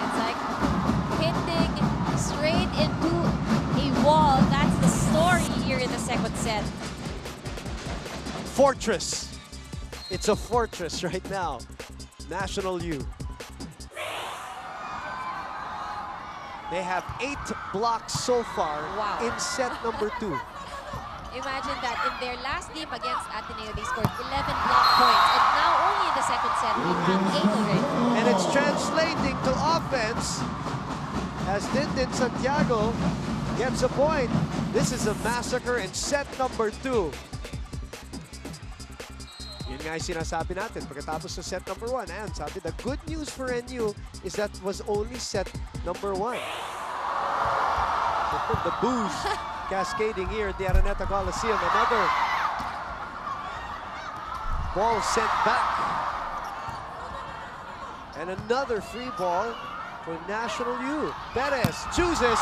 Speaker 2: It's like hitting straight into a wall. That's the story here in the second set.
Speaker 5: Fortress. It's a fortress right now. National U. They have 8 blocks so far in set number 2.
Speaker 2: Imagine that in their last game against Ateneo, they scored 11 block points. And now only in the second set, they have 8 already.
Speaker 5: And it's translating to offense as Dindin Santiago gets a point. This is a massacre in set number 2. Yun nga yung sinasabi natin pagkatapos ng set number 1. And sabi, the good news for NU is that was only set number 1. The boos cascading here at the Araneta Coliseum. Another ball sent back. And another free ball for National U. Perez chooses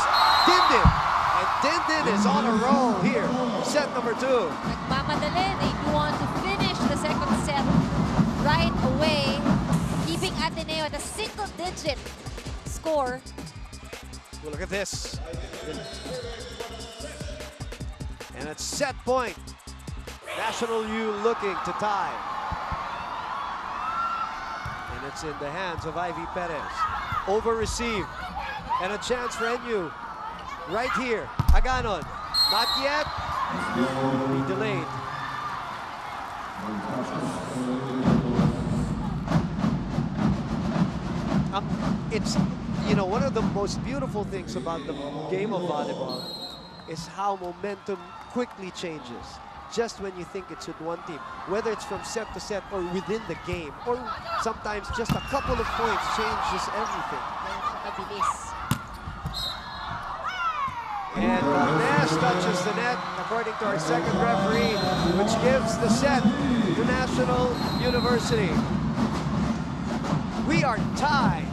Speaker 5: Dindin. And Dindin is on a roll here. Set number 2.
Speaker 2: Nagmamadali. They do want to finish the second set right away, keeping Ateneo at a single-digit score.
Speaker 5: Well, look at this. And at set point, National U looking to tie. And it's in the hands of Ivy Perez. Over receive. And a chance for NU. Right here. Aganon. Not yet. He delayed. It's, you know, one of the most beautiful things about the game of volleyball is how momentum quickly changes just when you think it's with one team. Whether it's from set to set or within the game, or sometimes just a couple of points changes everything. And Valdez touches the net, according to our second referee, which gives the set to National University. We are tied,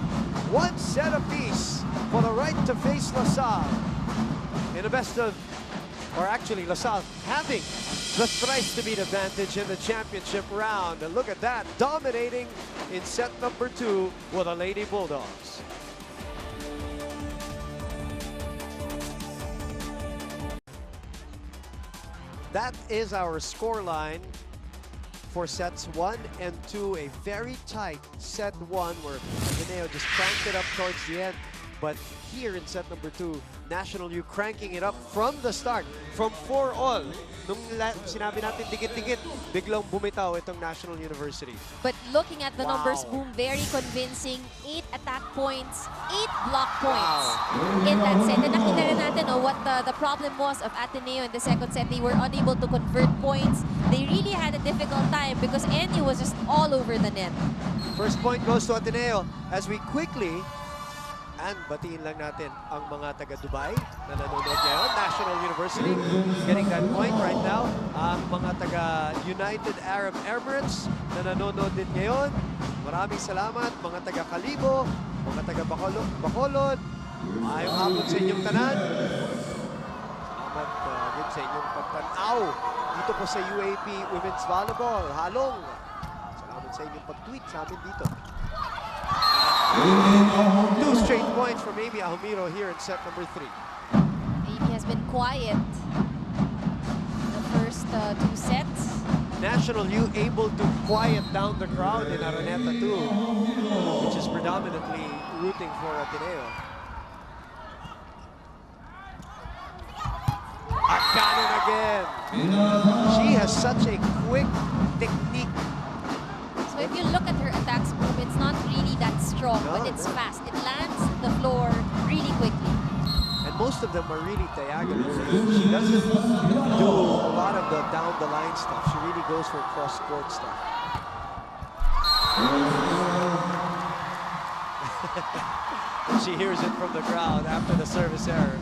Speaker 5: one set apiece for the right to face LaSalle in the best of, or actually LaSalle having the thrice to beat advantage in the championship round. And look at that, dominating in set number 2 with the Lady Bulldogs. That is our scoreline for sets 1 and 2. A very tight set 1 where Ateneo just cranked it up towards the end. But here in set number 2, National U cranking it up from the start, from 4-all. Nung sinabi natin dikit-dikit, biglang bumitaw itong National University.
Speaker 2: But looking at the numbers, Boom, very convincing. 8 attack points, 8 block points in that set. And nakita rin natin what the problem was of Ateneo in the second set. They were unable to convert points. They really had a difficult time because NU was just all over the net.
Speaker 5: First point goes to Ateneo as we quickly, and batiin lang natin ang mga taga-Dubai na nanonood ngayon. National University getting that point right now. Ang mga taga-United Arab Emirates na nanonood din ngayon. Maraming salamat. Mga taga-Kalibo, mga taga-Bacolod. Maayong hapon sa inyong tanan. Salamat din sa inyong pagtanaw dito po sa UAAP Women's Volleyball. Halong. Salamat sa inyong pag-tweet sa amin dito. 2 straight points from Amy Ahumiro here in set number 3.
Speaker 2: Amy has been quiet the first 2 sets.
Speaker 5: National U able to quiet down the crowd in Araneta too, which is predominantly rooting for Ateneo. A cannon again. She has such a quick technique.
Speaker 2: So if you look at her attacks, Boom, it's not really that strong, but it's fast. It lands the floor really quickly.
Speaker 5: And most of them are really diagonal. She doesn't do a lot of the down-the-line stuff. She really goes for cross-court stuff. She hears it from the crowd after the service error.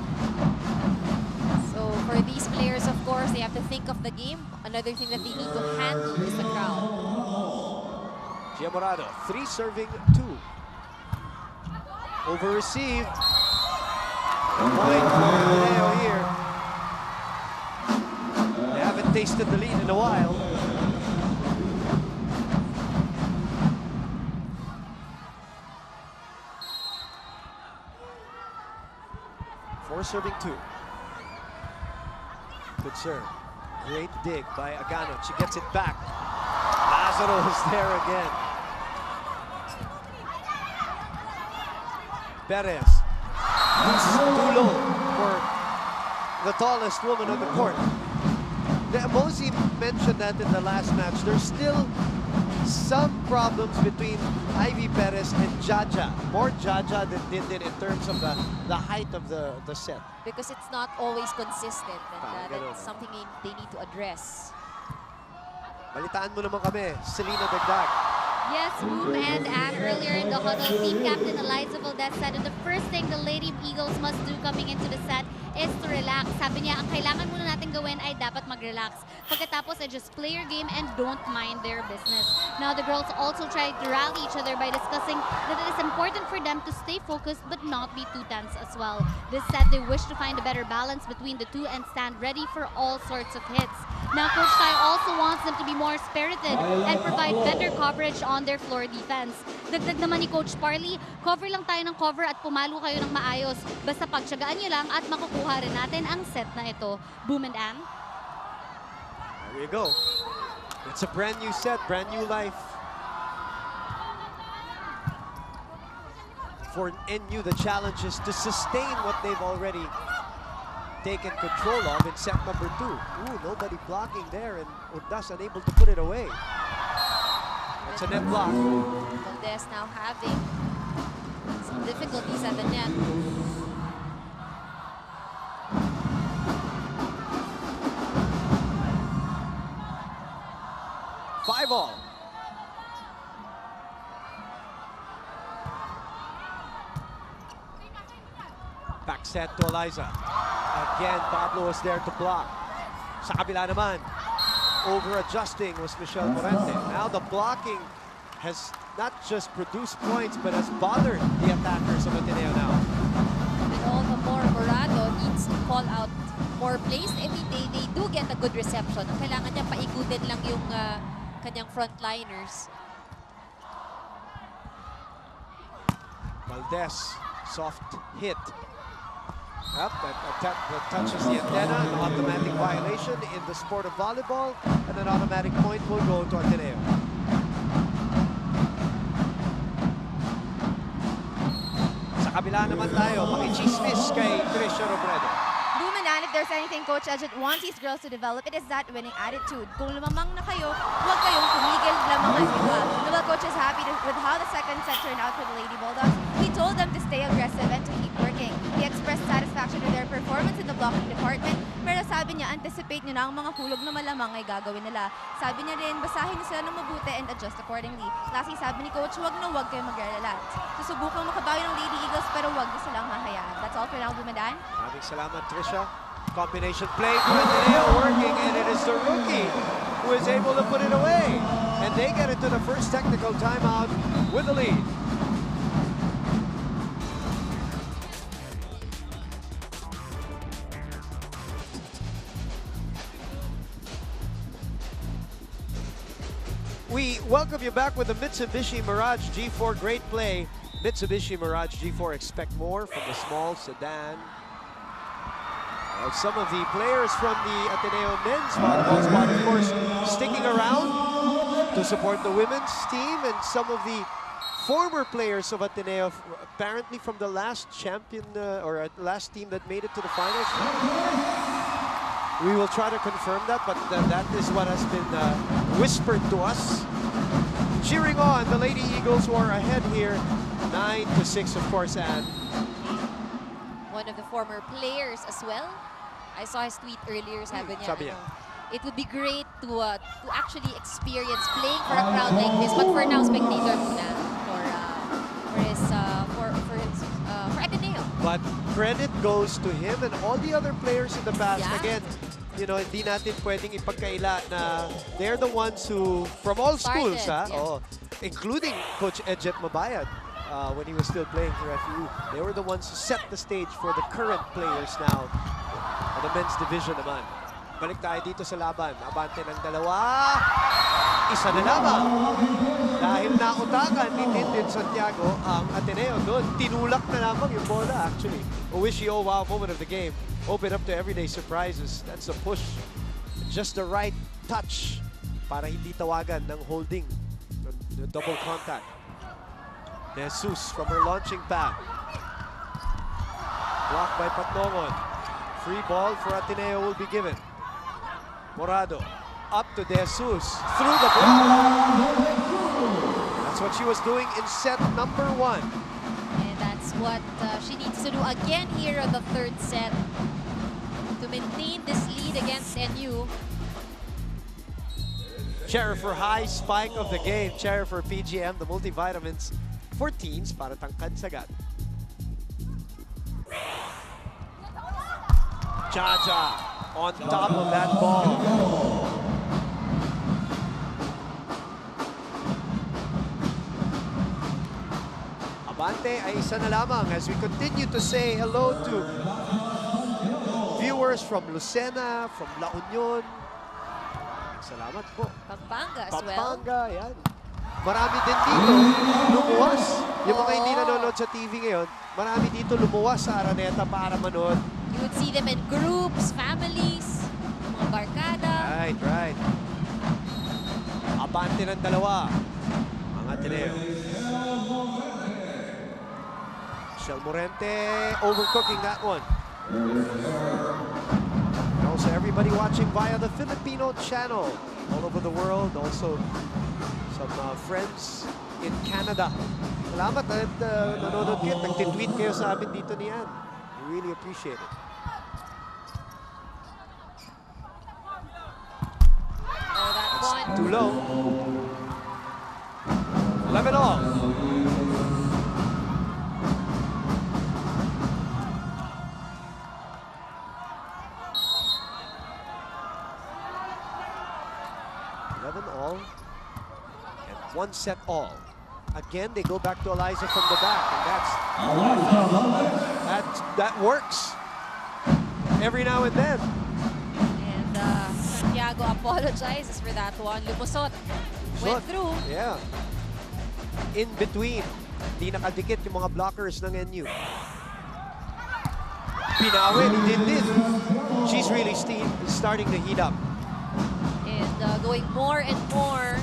Speaker 2: So for these players, of course, they have to think of the game. Another thing that they need to handle is the crowd.
Speaker 5: Gia Morado, 3 serving 2. Over-received. Point for Ateneo here. They haven't tasted the lead in a while. Four serving 2. Good serve. Great dig by Agano. She gets it back. Lazaro is there again. Perez. It's too low for the tallest woman on the court. Mosi mentioned that in the last match. There's still some problems between Ivy Perez and Jaja. More Jaja than Dindin in terms of the height of the set.
Speaker 2: Because it's not always consistent, and that's something they need to address.
Speaker 5: Balitaan mo naman kami, Selena Dagdag.
Speaker 11: Yes, Boom and Ann earlier in the huddle, team captain Eliza Valdez said that the first thing the Lady Eagles must do coming into the set is to relax. Sabi niya, ang kailangan muna natin gawin ay dapat mag-relax. Pagkatapos ay just play your game and don't mind their business. Now, the girls also tried to rally each other by discussing that it is important for them to stay focused but not be too tense as well. This said they wish to find a better balance between the two and stand ready for all sorts of hits. Now, Coach Tai also wants them to be more spirited and provide better coverage on their floor defense. Dagdag naman ni Coach Parley, cover lang tayo ng cover at pumalo kayo ng maayos. Basta pagtsagaan nyo lang at makukuha rin natin ang set na ito. Boom and Ann.
Speaker 5: There you go. It's a brand new set, brand new life. For NU, the challenge is to sustain what they've already taken control of in set number 2. Ooh, nobody blocking there, and Undas unable to put it away. It's a net block.
Speaker 2: Valdez now having some difficulties at the net.
Speaker 5: Five all. Back set to Eliza. Again, Pablo was there to block. Sa kabila naman, over-adjusting was Michelle Morente. Now the blocking has not just produced points, but has bothered the attackers of Ateneo now.
Speaker 2: And all the more Morado needs to call out more plays. I mean, they do get a good reception. Ang kailangan niya paikutin lang yung kanyang frontliners.
Speaker 5: Valdez, soft hit. Yep, that touches the antenna, an automatic violation in the sport of volleyball, and an automatic point will go to Ateneo. Sa kabila naman tayo, makichismis kay Trisha Robredo.
Speaker 8: Lumanan, if there's anything Coach Edget wants these girls to develop, it is that winning attitude. Kung lumamang na kayo, huwag kayong tumigil lamangan iba. The coach is happy with how the second set turned out for the Lady Bulldogs. He told them to stay aggressive and to keep working. He expressed satisfaction with their performance in the blocking department, pero sabi niya, anticipate nyo na ang mga hulog na malamang ay gagawin nila. Sabi niya rin, basahin niyo sila ng mabuti and adjust accordingly. Lastly, sabi ni Coach, huwag kayong mag-relax. Susubukang makabawi ng Lady Eagles, pero huwag niyo silang hahayaan. That's all for now, Bumadan.
Speaker 5: Maraming salamat, Trisha. Combination play for Ateneo working, and it is the rookie who is able to put it away. And they get into the first technical timeout with the lead. We welcome you back with the Mitsubishi Mirage G4. Great play. Mitsubishi Mirage G4, expect more from the small sedan. Some of the players from the Ateneo men's volleyball squad, of course, sticking around to support the women's team, and some of the former players of Ateneo, apparently from the last champion or last team that made it to the finals. We will try to confirm that, but that is what has been whispered to us. Cheering on the Lady Eagles, who are ahead here, 9-6, of course, and
Speaker 2: one of the former players as well. I saw his tweet earlier, sabi niya, it would be great to actually experience playing for a crowd like this, but for now, spectator muna for Ateneo.
Speaker 5: But credit goes to him and all the other players in the past.
Speaker 2: Yeah.
Speaker 5: Again, you know, hindi natin pwedeng ipagkaila na they're the ones who, from all schools, including Coach Edget Mabayad, when he was still playing for FU, they were the ones who set the stage for the current players now. The men's division naman. Balik tayo dito sa laban. Abante ng dalawa. Isa na lamang. Dahil nautakan ni Tintin Santiago ang Ateneo doon. Tinulak na lamang yung bola actually. A wishy oh wow moment of the game. Open up to everyday surprises. That's a push. Just the right touch para hindi tawagan ng holding. The double contact. Jesus from her launching pad. Blocked by Patnongon. Free ball for Ateneo will be given. Morado up to De Jesus through the block. That's what she was doing in set number 1.
Speaker 2: And that's what she needs to do again here on the third set to maintain this lead against NU.
Speaker 5: Chair for high spike of the game. Chair for PGM, the multivitamins for teens para tangkad sagad. Jaja on top of that ball. Abante ay isa na lamang as we continue to say hello to viewers from Lucena, from La Union. Salamat po.
Speaker 2: Pampanga as well.
Speaker 5: Pampanga, yan. Marami din dito lumuwas. Yung mga hindi nanonood sa TV ngayon, marami dito lumuwas sa Araneta para manood.
Speaker 2: You would see them in groups, families, mga barkada.
Speaker 5: Right. Abante ng dalawa. Ang Ateneo. Michelle Morente overcooking that one. And also everybody watching via the Filipino channel all over the world. Also some friends in Canada. Salamat at nanonood kayo. Nagtitweet kayo sa amin dito ni Ann. We really appreciate it.
Speaker 2: Oh, that one.
Speaker 5: Too low. 11 all. one set all. Again, they go back to Eliza from the back, and that works every now and then.
Speaker 2: And Santiago apologizes for that one. Lumusot. Went through.
Speaker 5: Yeah. In between. Di nakadikit yung mga blockers ng NU. Pinawin, he did it. She's really starting to heat up.
Speaker 2: And going more and more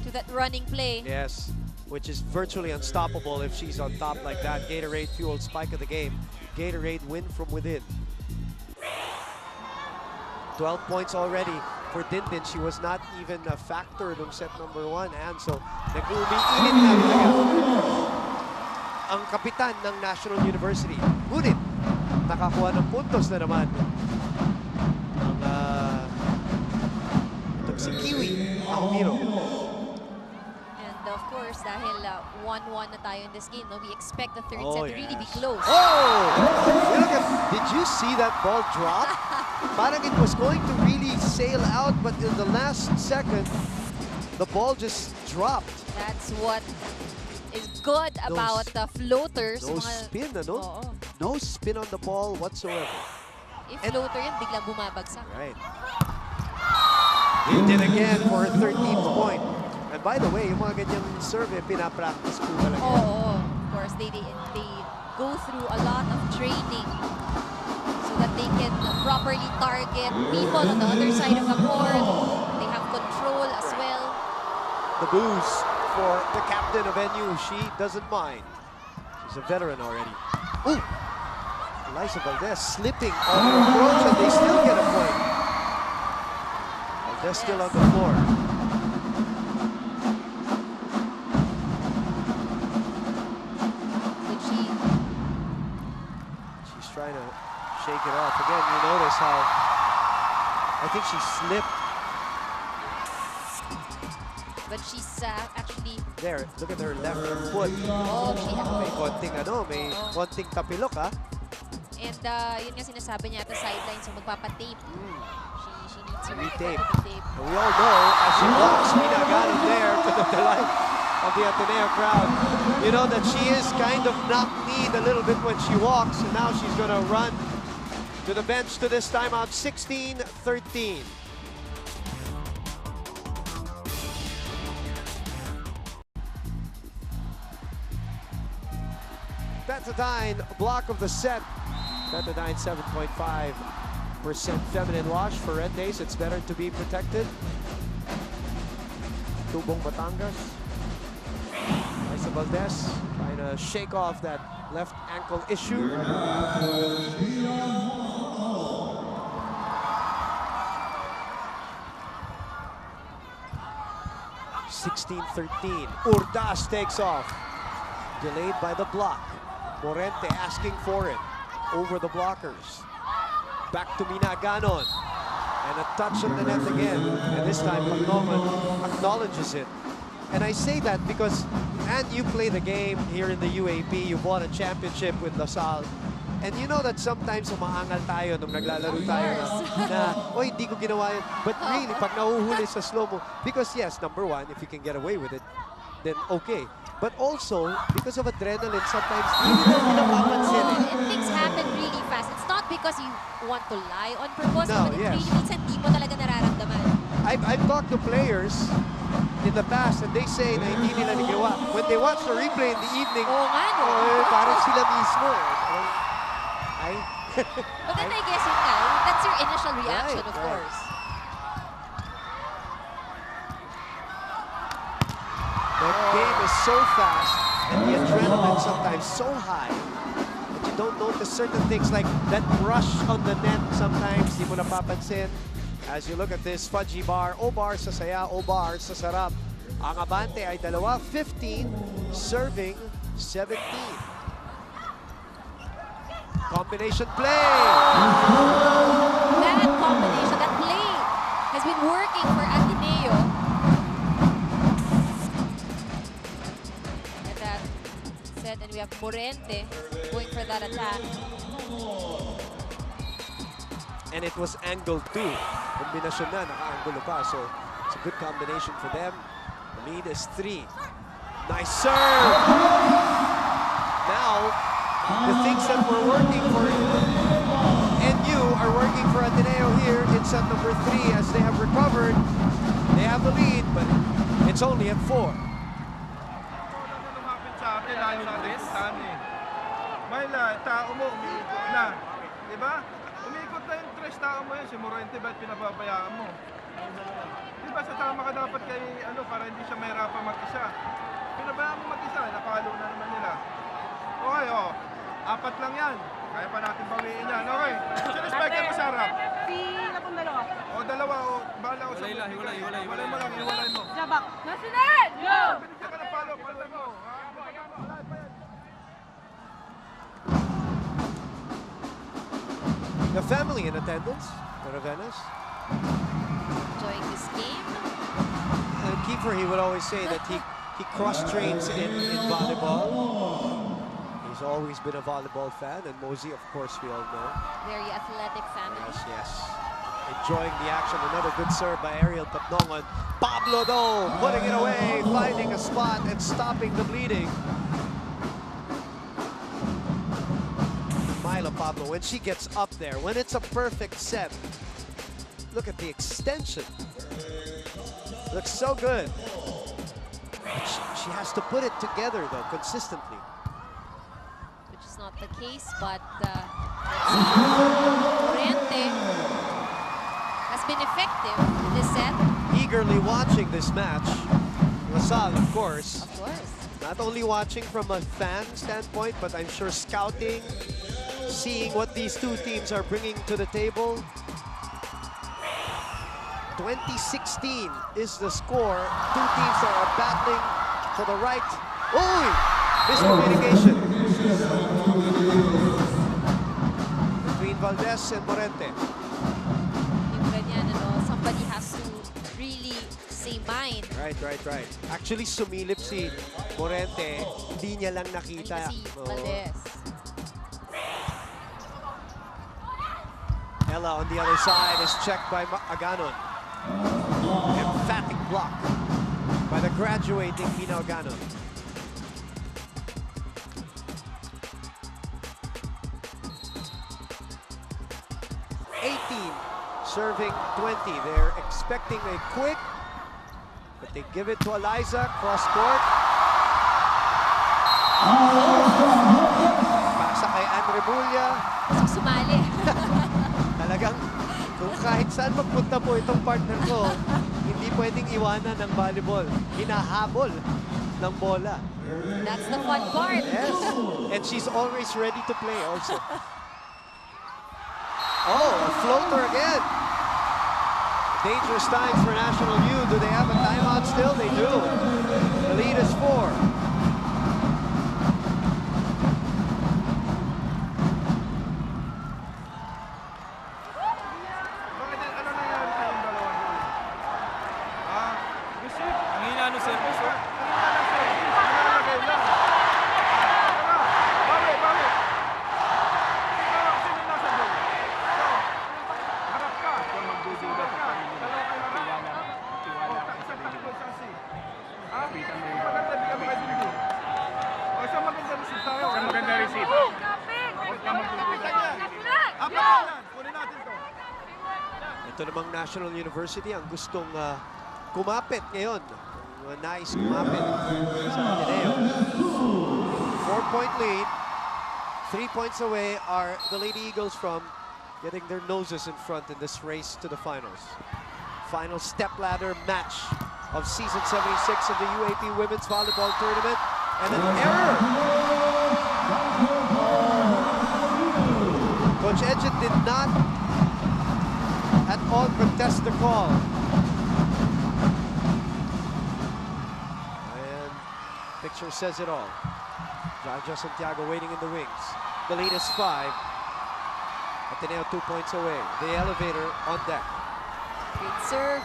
Speaker 2: to that running play.
Speaker 5: Yes, which is virtually unstoppable if she's on top like that. Gatorade fueled spike of the game. Gatorade win from within. 12 points already for Dindin. She was not even a factor nung set number 1. And so, nag-umiinit na talaga ang kapitan ng National University. Ngunit, nakakuha ng puntos na naman ang itong si Kiwi Almiro.
Speaker 2: And of course, dahil 1-1 na tayo in this game, no, we expect the third set to really be close.
Speaker 5: Oh! Look at, did you see that ball drop? Parang it was going to really sail out, but in the last second, the ball just dropped.
Speaker 2: That's what is good about the floaters.
Speaker 5: No spin, ano?
Speaker 2: Oo.
Speaker 5: No spin on the ball whatsoever.
Speaker 2: If floater yan, biglang bumabagsak.
Speaker 5: Right. He did again for her 13th point. And by the way, yung mga ganyang survey, pinapractice ko talaga.
Speaker 2: Oh, of course, they go through a lot of training so that they can properly target people on the other side of the court. They have control as well.
Speaker 5: The boost for the captain of NU. She doesn't mind. She's a veteran already. Ooh! Eliza Valdez slipping on her approach, and they still get a point. Valdez still on the floor. She's trying to shake it off. Again, you notice how I think she slipped.
Speaker 2: But she's actually...
Speaker 5: There, look at her left foot.
Speaker 2: Oh, she had...
Speaker 5: May konting tapilok, ha?
Speaker 2: And yun nga sinasabi niya at the sideline, so magpapatape. She needs to
Speaker 5: Retape.
Speaker 2: tape.
Speaker 5: And we all know, as she walks, Mina got it there to the delight of the Ateneo crowd. You know that she is kind of knock-kneed a little bit when she walks, and now she's going to run to the bench to this timeout, 16-13. Betadine, block of the set. Betadine 7.5% feminine wash. For red days, it's better to be protected. Tubong Batangas. Eliza Valdez trying to shake off that left ankle issue. 16-13. Urdas takes off. Delayed by the block. Morente asking for it. Over the blockers. Back to Minaganon. And a touch on the net again. And this time, Pagnoman acknowledges it. And I say that because, and you play the game here in the UAAP, you won a championship with LaSalle. And you know that sometimes umaangal tayo nung naglalaro tayo na oy, hindi ko ginawa yun. But really, pag nahuhuli sa slow-mo, because yes, number one, if you can get away with it, then okay. But also, because of adrenaline, sometimes hindi mo napapansin.
Speaker 2: And things happen really fast. It's not because you want to lie on purpose,
Speaker 5: No,
Speaker 2: but
Speaker 5: yes.
Speaker 2: it's really minsan di mo talaga nararamdaman.
Speaker 5: I've talked to players in the past and they say na hindi nila nagawa. When they watch the replay in the evening, parang sila mismo.
Speaker 2: But then I guess yun nga, that's your initial reaction, of course.
Speaker 5: The game is so fast and the adrenaline sometimes so high that you don't notice certain things like that rush on the net sometimes, di mo napapansin. As you look at this fudgy bar, O-bar sa saya, O-bar sa sarap. Ang abante ay dalawa, 15, serving 17. Combination play!
Speaker 2: That combination, that play has been working for Ateneo. And that set, and we have Morente going for that attack.
Speaker 5: And it was angled too. Kombinasyon na, naka-angulo pa. So it's a good combination for them. Lead is 3. Nice serve! Now, the things that were working for NU are working for Ateneo here in set number 3 as they have recovered. They have the lead, but it's only at 4.
Speaker 12: Mayla, tao mo, umiikot na. Diba? Umiikot na yung tres tao mo yun. Si Morente, ba't pinapabayaan mo? Diba, sasama ka dapat kay, para hindi siya mahirapan mag-isa. Pinabayaan mo mag-isa, nakalo na naman nila. Okay, oh. 4 lang yan. Kaya pa natin bawiin yan. Okay. Sino spiker mo sa harap?
Speaker 7: Si Lapong dalawa.
Speaker 12: O, dalawa. O, bahala ko sa hiwalay mo lang, hiwalay mo.
Speaker 7: Jabak. Nasunod! Go!
Speaker 12: Pinigyan ka ng palo pa yan.
Speaker 5: The family in attendance, Caravenas.
Speaker 2: Enjoying this game.
Speaker 5: And Kiefer, he would always say that he cross-trains in volleyball. He's always been a volleyball fan, and Mosey, of course, we all know.
Speaker 2: Very athletic family.
Speaker 5: Yes, yes. Enjoying the action. Another good serve by Ariel Tapnongan. Pablo, though, putting it away, finding a spot and stopping the bleeding. Myla Pablo, when she gets up there, when it's a perfect set, look at the extension. Looks so good. But she has to put it together, though, consistently.
Speaker 2: Which is not the case, but Morente has been effective in this set.
Speaker 5: Eagerly watching this match. Lasal, of course.
Speaker 2: Of course.
Speaker 5: Not only watching from a fan standpoint, but I'm sure scouting, seeing what these two teams are bringing to the table. 2016 is the score. Two teams that are battling for the right. Oh, miscommunication between Valdez and Morente.
Speaker 2: Yung ganyan, somebody has to really say mine.
Speaker 5: Right. Actually, sumilip si Morente. Hindi niya lang nakita.
Speaker 2: Si Valdez.
Speaker 5: Ella on the other side is checked by Aganon. Emphatic block by the graduating Pina Aganon. Serving 20. They're expecting a quick, but they give it to Eliza, cross court. Pasa kay Andre Bulla.
Speaker 2: Sumali.
Speaker 5: Talagang kung kahit saan magpunta po itong partner ko, hindi pwedeng iwanan ng volleyball. Hinahabol ng bola.
Speaker 2: That's the fun part.
Speaker 5: Yes. And she's always ready to play also. Oh, a floater again. Dangerous times for National U. Do they have a timeout still? They do. The lead is 4. Ito namang National University ang gustong kumapit ngayon. Nais kumapit sa Ateneo. 4-point lead. 3 points away are the Lady Eagles from getting their noses in front in this race to the finals. Final stepladder match of season 76 of the UAAP Women's Volleyball Tournament. And an error! Coach Edgen did not at all contest the call. And picture says it all. Jaja Santiago waiting in the wings. The lead is 5. Ateneo 2 points away. The elevator on deck.
Speaker 2: Great serve.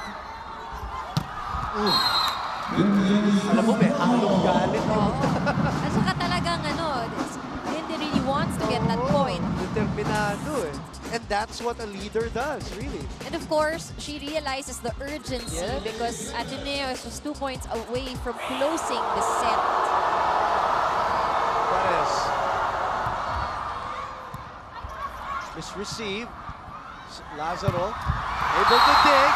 Speaker 5: Alam mo, may halong galit.
Speaker 2: At saka talagang Lindy really wants to get that point.
Speaker 5: Determinado eh. And that's what a leader does, really.
Speaker 2: And of course, she realizes the urgency
Speaker 5: Yeah.
Speaker 2: because Ateneo is just 2 points away from closing the set.
Speaker 5: Perez. Misreceive. Lazaro able to dig.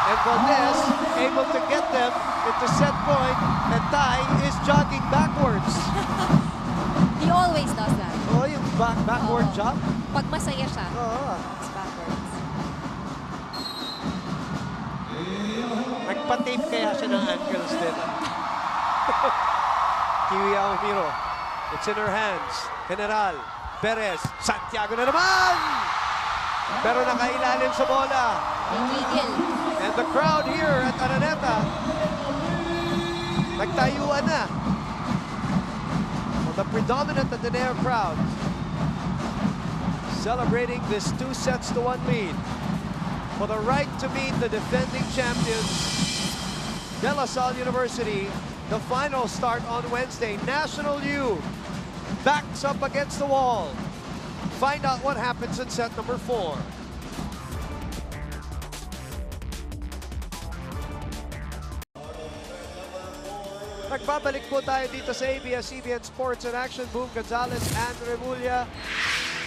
Speaker 5: And Valdez able to get them into set point. And Tai is jogging backwards.
Speaker 2: He always does that.
Speaker 5: Oh, yung backward jog?
Speaker 2: Pag masaya siya,
Speaker 5: Oo.
Speaker 2: it's backwards.
Speaker 5: Nagpa-tape kaya siya ng ankles din. Kiwi Aumiro. It's in her hands. General. Perez. Santiago na naman! Pero nakailalim sa bola.
Speaker 2: Gigil.
Speaker 5: And the crowd here at Araneta, nagtayuan na. Well, the predominant Ateneo crowd celebrating this 2-1 lead for the right to meet the defending champions, De La Salle University. The final start on Wednesday. National U backs up against the wall. Find out what happens in set number 4. Nagbabalik po tayo dito sa ABS-CBN Sports and Action. Boom Gonzalez and Remulla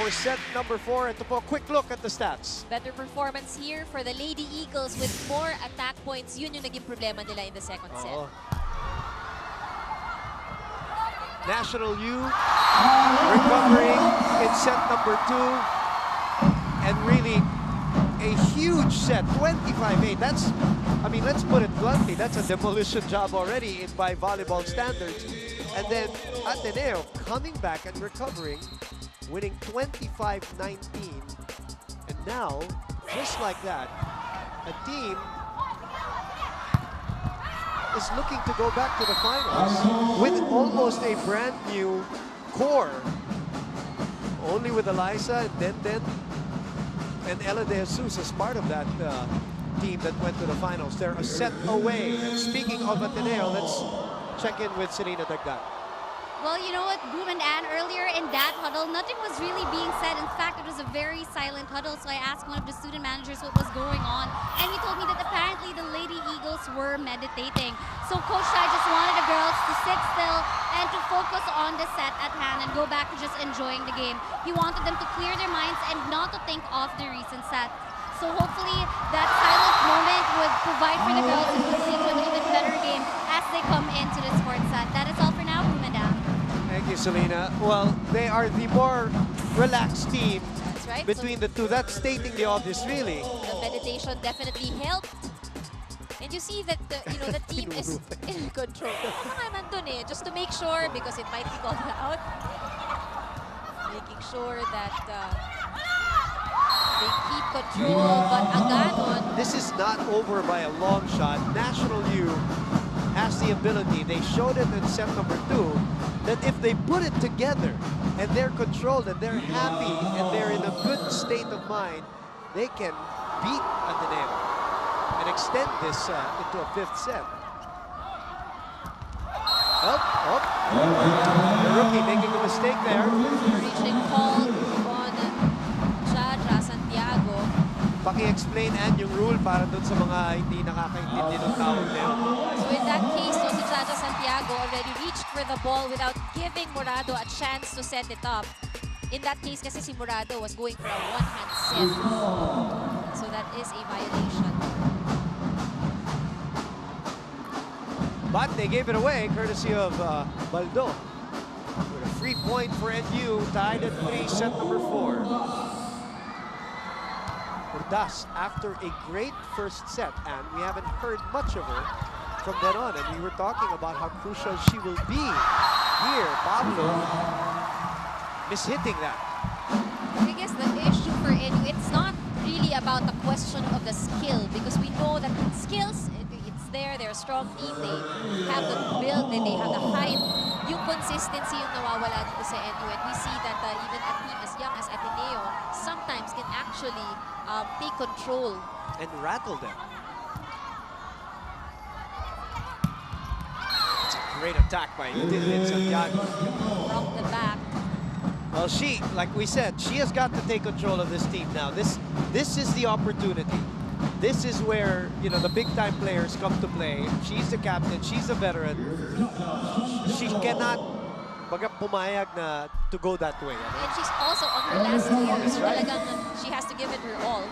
Speaker 5: for set number 4. Ito po, quick look at the stats.
Speaker 2: Better performance here for the Lady Eagles with more attack points. Yun yung naging problema nila in the second set.
Speaker 5: National U recovering in set number 2. And really a huge set, 25-8. That's, I mean, let's put it bluntly, that's a demolition job already by volleyball standards. And then Ateneo coming back and recovering, winning 25-19. And now, just like that, a team is looking to go back to the finals with almost a brand new core. Only with Eliza and Denden and Ella De Jesus as part of that team that went to the finals. They're a set away. And speaking of Ateneo, let's check in with Serena Dagdan.
Speaker 11: Well, you know what, Boom and Ann, earlier in that huddle, nothing was really being said. In fact, it was a very silent huddle, so I asked one of the student managers what was going on, and he told me that apparently the Lady Eagles were meditating. So Coach Shai just wanted the girls to sit still and to focus on the set at hand and go back to just enjoying the game. He wanted them to clear their minds and not to think of the recent set. So hopefully that silent moment would provide for the girls and would lead to an even better game as they come into the sports set. That is all for now, Boom and Ann.
Speaker 5: Thank you, Selena. Well, they are the more relaxed team
Speaker 2: right.
Speaker 5: between the two. That's stating the obvious, really.
Speaker 2: The meditation definitely helped. And you see that the team is in control. Just to make sure, because it might be called out. Making sure that they keep control, but aganon.
Speaker 5: This is not over by a long shot. National U has the ability. They showed it in set number 2 that if they put it together and they're controlled and they're happy and they're in a good state of mind, they can beat Ateneo and extend this into a 5th set. The rookie making a mistake there.
Speaker 2: Reaching call on Jaja Santiago.
Speaker 5: Paki-explain, Ann, yung rule para dun sa mga hindi nakakaintindi ng tawag na yun.
Speaker 2: So in that case, si Jaja Santiago already reached for the ball without giving Morado a chance to set it up. In that case, kasi si Morado was going for a one-hand set. So that is a violation.
Speaker 5: But they gave it away, courtesy of Baldo. With a free point for NU, tied at 3, set number 4. Thus, after a great first set, and we haven't heard much of her from then on, and we were talking about how crucial she will be here. Pablo mishitting that.
Speaker 2: I guess the issue for NU, it's not really about the question of the skill, because we know that skills, it's there, they're a strong team, they have the build, and they have the height. Yung consistency yung nawawala dito sa NU, and we see that even a team as young as Ateneo sometimes can actually take control
Speaker 5: and rattle them. It's a great attack by Dylan Santiago.
Speaker 2: From the back.
Speaker 5: Well, like we said, she has got to take control of this team now. This is the opportunity. This is where, you know, the big-time players come to play. She's the captain. She's a veteran. She cannot pumayag na to go that way.
Speaker 2: And she's also on her last year. So talagang she has to give it her all.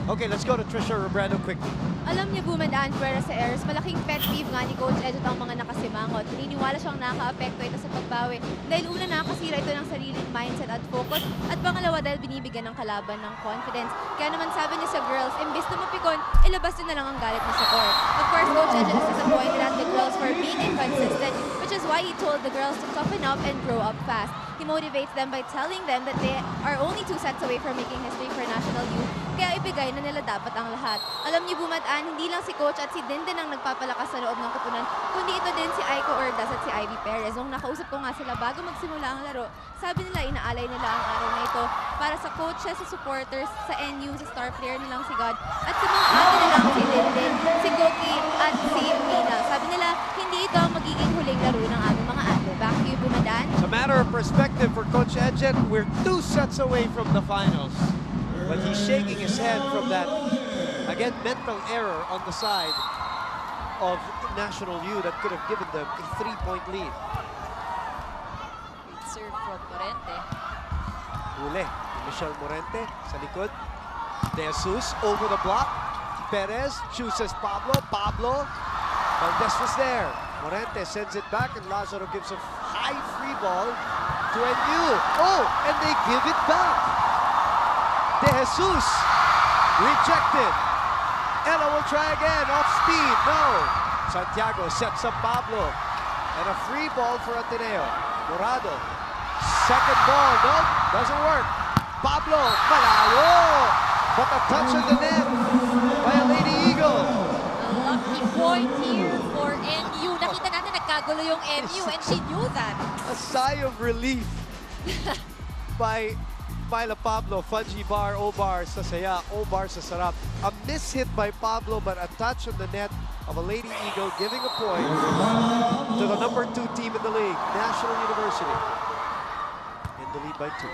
Speaker 5: Okay, let's go to Trisha Robredo quickly.
Speaker 8: Alam niyo, Bumandaan Fuera sa airs, malaking pet peeve nga ni Coach Edget ang mga nakasimangot. Naniniwala siyang nakaka-apekto ito sa pagbawi. Dahil una, nakakasira ito ng sariling mindset at focus. At pangalawa, dahil binibigyan ng kalaban ng confidence. Kaya naman sabi niya sa girls, imbis na mapikon, ilabas din na lang ang galit mo sa court. Of course, Coach Edget is disappointed at the girls for being inconsistent, which is why he told the girls to toughen up and grow up fast. He motivates them by telling them that they are only 2 sets away from making history for National Youth, kaya ibigay na nila dapat ang lahat. Alam niyo, Bumandaan, hindi lang si Coach at si Dindin ang nagpapalakas sa loob ng koponan, kundi ito din si Aiko Ordas at si Ivy Perez. Nung nakausap ko nga sila bago magsimula ang laro, sabi nila inaalay nila ang araw na ito para sa coaches, sa supporters, sa NU, sa star player nilang si God, at sa mga ate nilang si Dindin, si Goki, at si Mina. Sabi nila, hindi ito ang magiging huling laro ng aming mga ate. Back to you, Bumandaan.
Speaker 5: It's a matter of perspective for Coach Edget. We're 2 sets away from the finals. But he's shaking his head from that, again, mental error on the side of National U that could have given them a 3-point lead.
Speaker 2: Great serve from Morente.
Speaker 5: Huli, Michelle Morente sa likod. De Jesus over the block. Perez chooses Pablo. Valdez was there. Morente sends it back and Lazaro gives a high free ball to NU. Oh, and they give it back. De Jesus rejected. Ella will try again, off speed, no. Santiago sets up Pablo. And a free ball for Ateneo. Dorado, second ball, no, doesn't work. Pablo, malayo. But a touch of the net by a Lady Eagle.
Speaker 2: A lucky point here for NU. Nakita natin nagkagulo yung NU and she knew that.
Speaker 5: A sigh of relief by Myla Pablo. Fungi bar, O-bar sa saya, O-bar sa sarap. A miss hit by Pablo but a touch on the net of a Lady Eagle, giving a point to the number 2 team in the league, National University. In the lead by 2.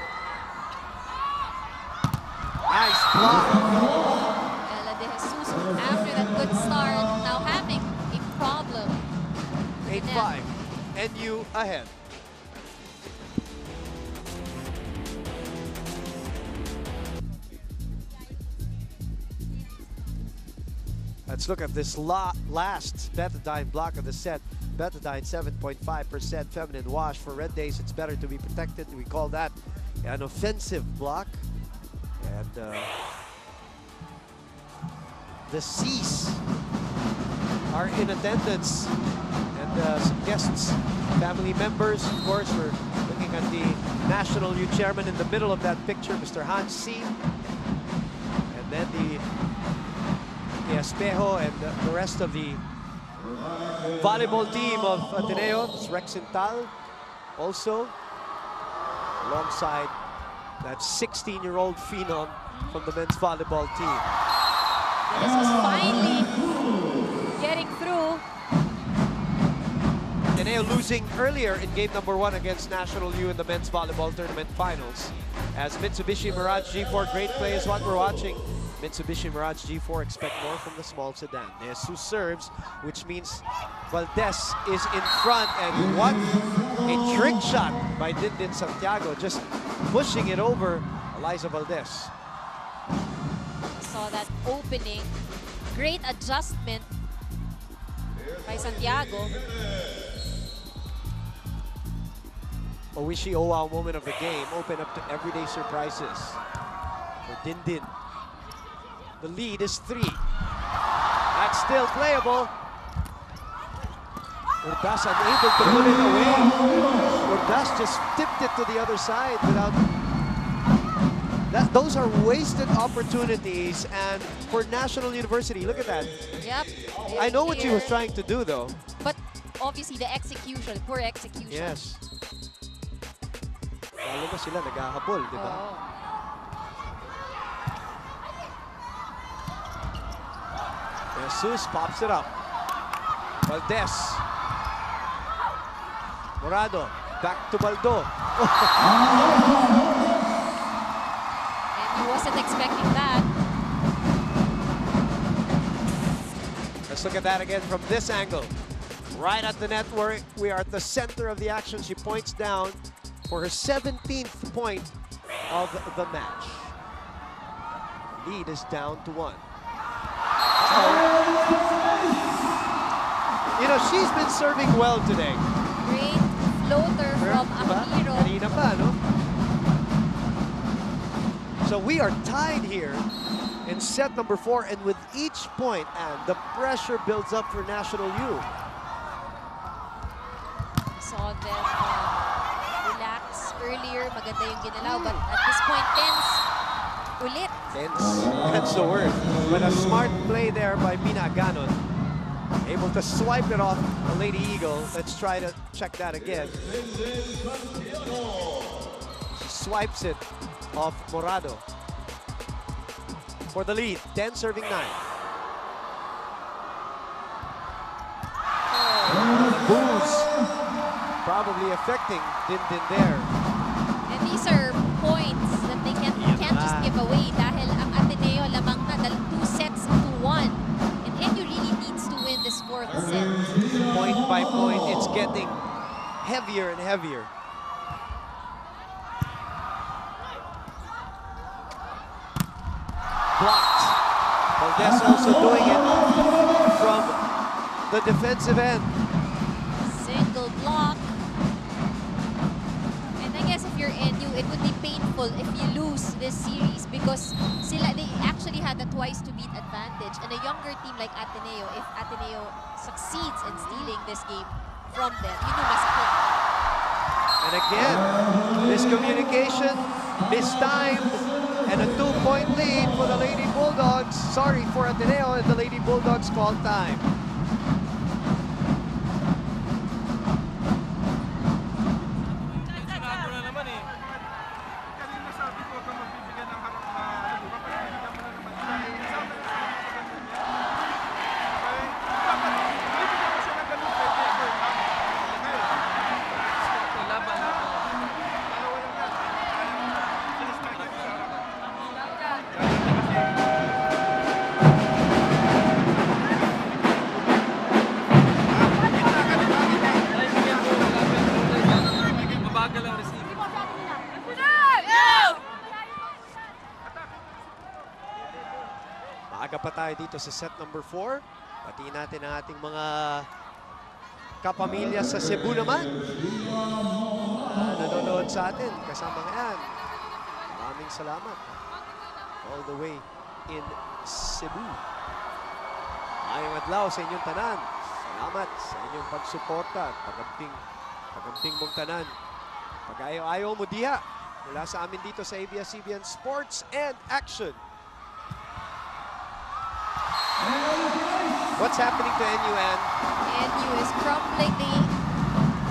Speaker 5: Nice block.
Speaker 2: Ella De Jesus, after that good start, now having a problem.
Speaker 5: 8-5. NU ahead. Let's look at this last Betadine block of the set. Betadine 7.5% feminine wash. For red days, it's better to be protected. We call that an offensive block. And the C's are in attendance. And some guests, family members, of course. We're looking at the National Youth Chairman in the middle of that picture, Mr. Hans C. And then the Espejo and the rest of the volleyball team of Ateneo. It's Rex Intal also, alongside that 16-year-old phenom from the men's volleyball team.
Speaker 2: This was finally getting through.
Speaker 5: Ateneo losing earlier in game number 1 against National U in the men's volleyball tournament finals. As Mitsubishi Mirage G4, great play is what we're watching. Mitsubishi Mirage G4 expect more from the small sedan. Jesus serves, which means Valdez is in front, and what a trick shot by Dindin Santiago, just pushing it over Eliza Valdez.
Speaker 2: Saw that opening. Great adjustment by Santiago.
Speaker 5: Oishi Owa moment of the game, open up to everyday surprises for Dindin. The lead is 3. That's still playable. Ordas unable to put it away. Ordas just tipped it to the other side without... Those are wasted opportunities, and for National University, look at that.
Speaker 2: Yep.
Speaker 5: I know what she was trying to do, though.
Speaker 2: But obviously the execution, poor execution.
Speaker 5: Yes. Lalo na sila naghahabol, di ba?
Speaker 2: Oh.
Speaker 5: Jesus pops it up. Valdez. Morado. Back to Baldo.
Speaker 2: And he wasn't expecting that.
Speaker 5: Let's look at that again from this angle. Right at the net where we are at the center of the action. She points down for her 17th point of the match. Lead is down to 1. You know, she's been serving well today.
Speaker 2: Great floater from Akiro.
Speaker 5: Kanina pa, no? So we are tied here in set number 4, and with each point, and the pressure builds up for National U.
Speaker 2: Saw them relax earlier. Maganda yung ginalaw, but at this point, tense ulit.
Speaker 5: Tense, that's the word. But a smart play there by Mina Ganon. Able to swipe it off the Lady Eagle. Let's try to check that again. She swipes it off Morado for the lead. 10 serving 9. Booze probably affecting Din there.
Speaker 2: And these are points that they can't just give away dahil ang Ateneo lamang na 2 sets to 1. And NU really needs to win this 4th set.
Speaker 5: Point by point, it's getting heavier and heavier. Blocked. Valdez also doing it from the defensive end.
Speaker 2: Single block. And I guess if you're NU, it would be painful if you lose this series because they actually had a twice to beat advantage. And a younger team like Ateneo, if Ateneo succeeds in stealing this game from them, yun yung masakit.
Speaker 5: And again, miscommunication, mistimed, and a 2-point lead for the Lady Bulldogs. Sorry for Ateneo, and the Lady Bulldogs call time. Maaga pa tayo dito sa set number 4. Patiin natin ang ating mga kapamilya sa Cebu naman. Nanonood sa atin, kasama ngayon. Maraming salamat. All the way in Cebu. Ayong adlaw sa inyong tanan. Salamat sa inyong pagsuporta at pagamping mong tanan. Pag-ayaw-ayaw mo diha. Mula sa amin dito sa ABS-CBN Sports and Action. What's happening to NU, Ann?
Speaker 2: NU is crumbling. They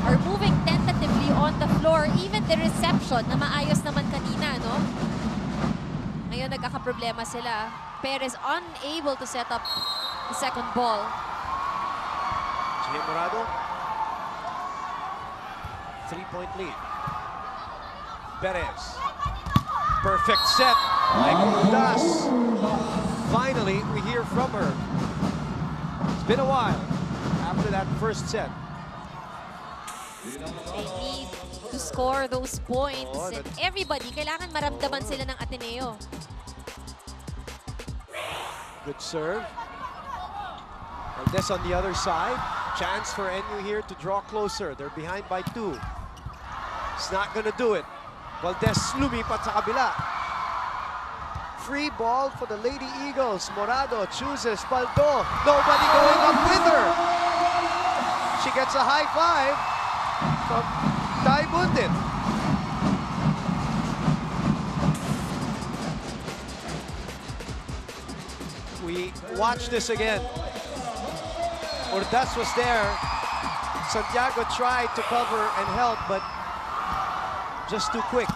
Speaker 2: are moving tentatively on the floor. Even the reception na maayos naman kanina, no? Ngayon nagkakaproblema sila. Perez unable to set up the second ball.
Speaker 5: Jay Morado. 3-point lead. Perez. Perfect set by Cortas. Finally, we hear from her. It's been a while after that first set.
Speaker 2: They need to score those points. And everybody, kailangan maramdaman sila ng Ateneo.
Speaker 5: Good serve. And this on the other side. Chance for NU here to draw closer. They're behind by 2. It's not gonna do it. Valdez lumipat sa kabila. Free ball for the Lady Eagles. Morado chooses Baldo. Nobody going up with her. She gets a high five from Tai Bundit. We watch this again. Ordas was there. Santiago tried to cover and help, but just too quick.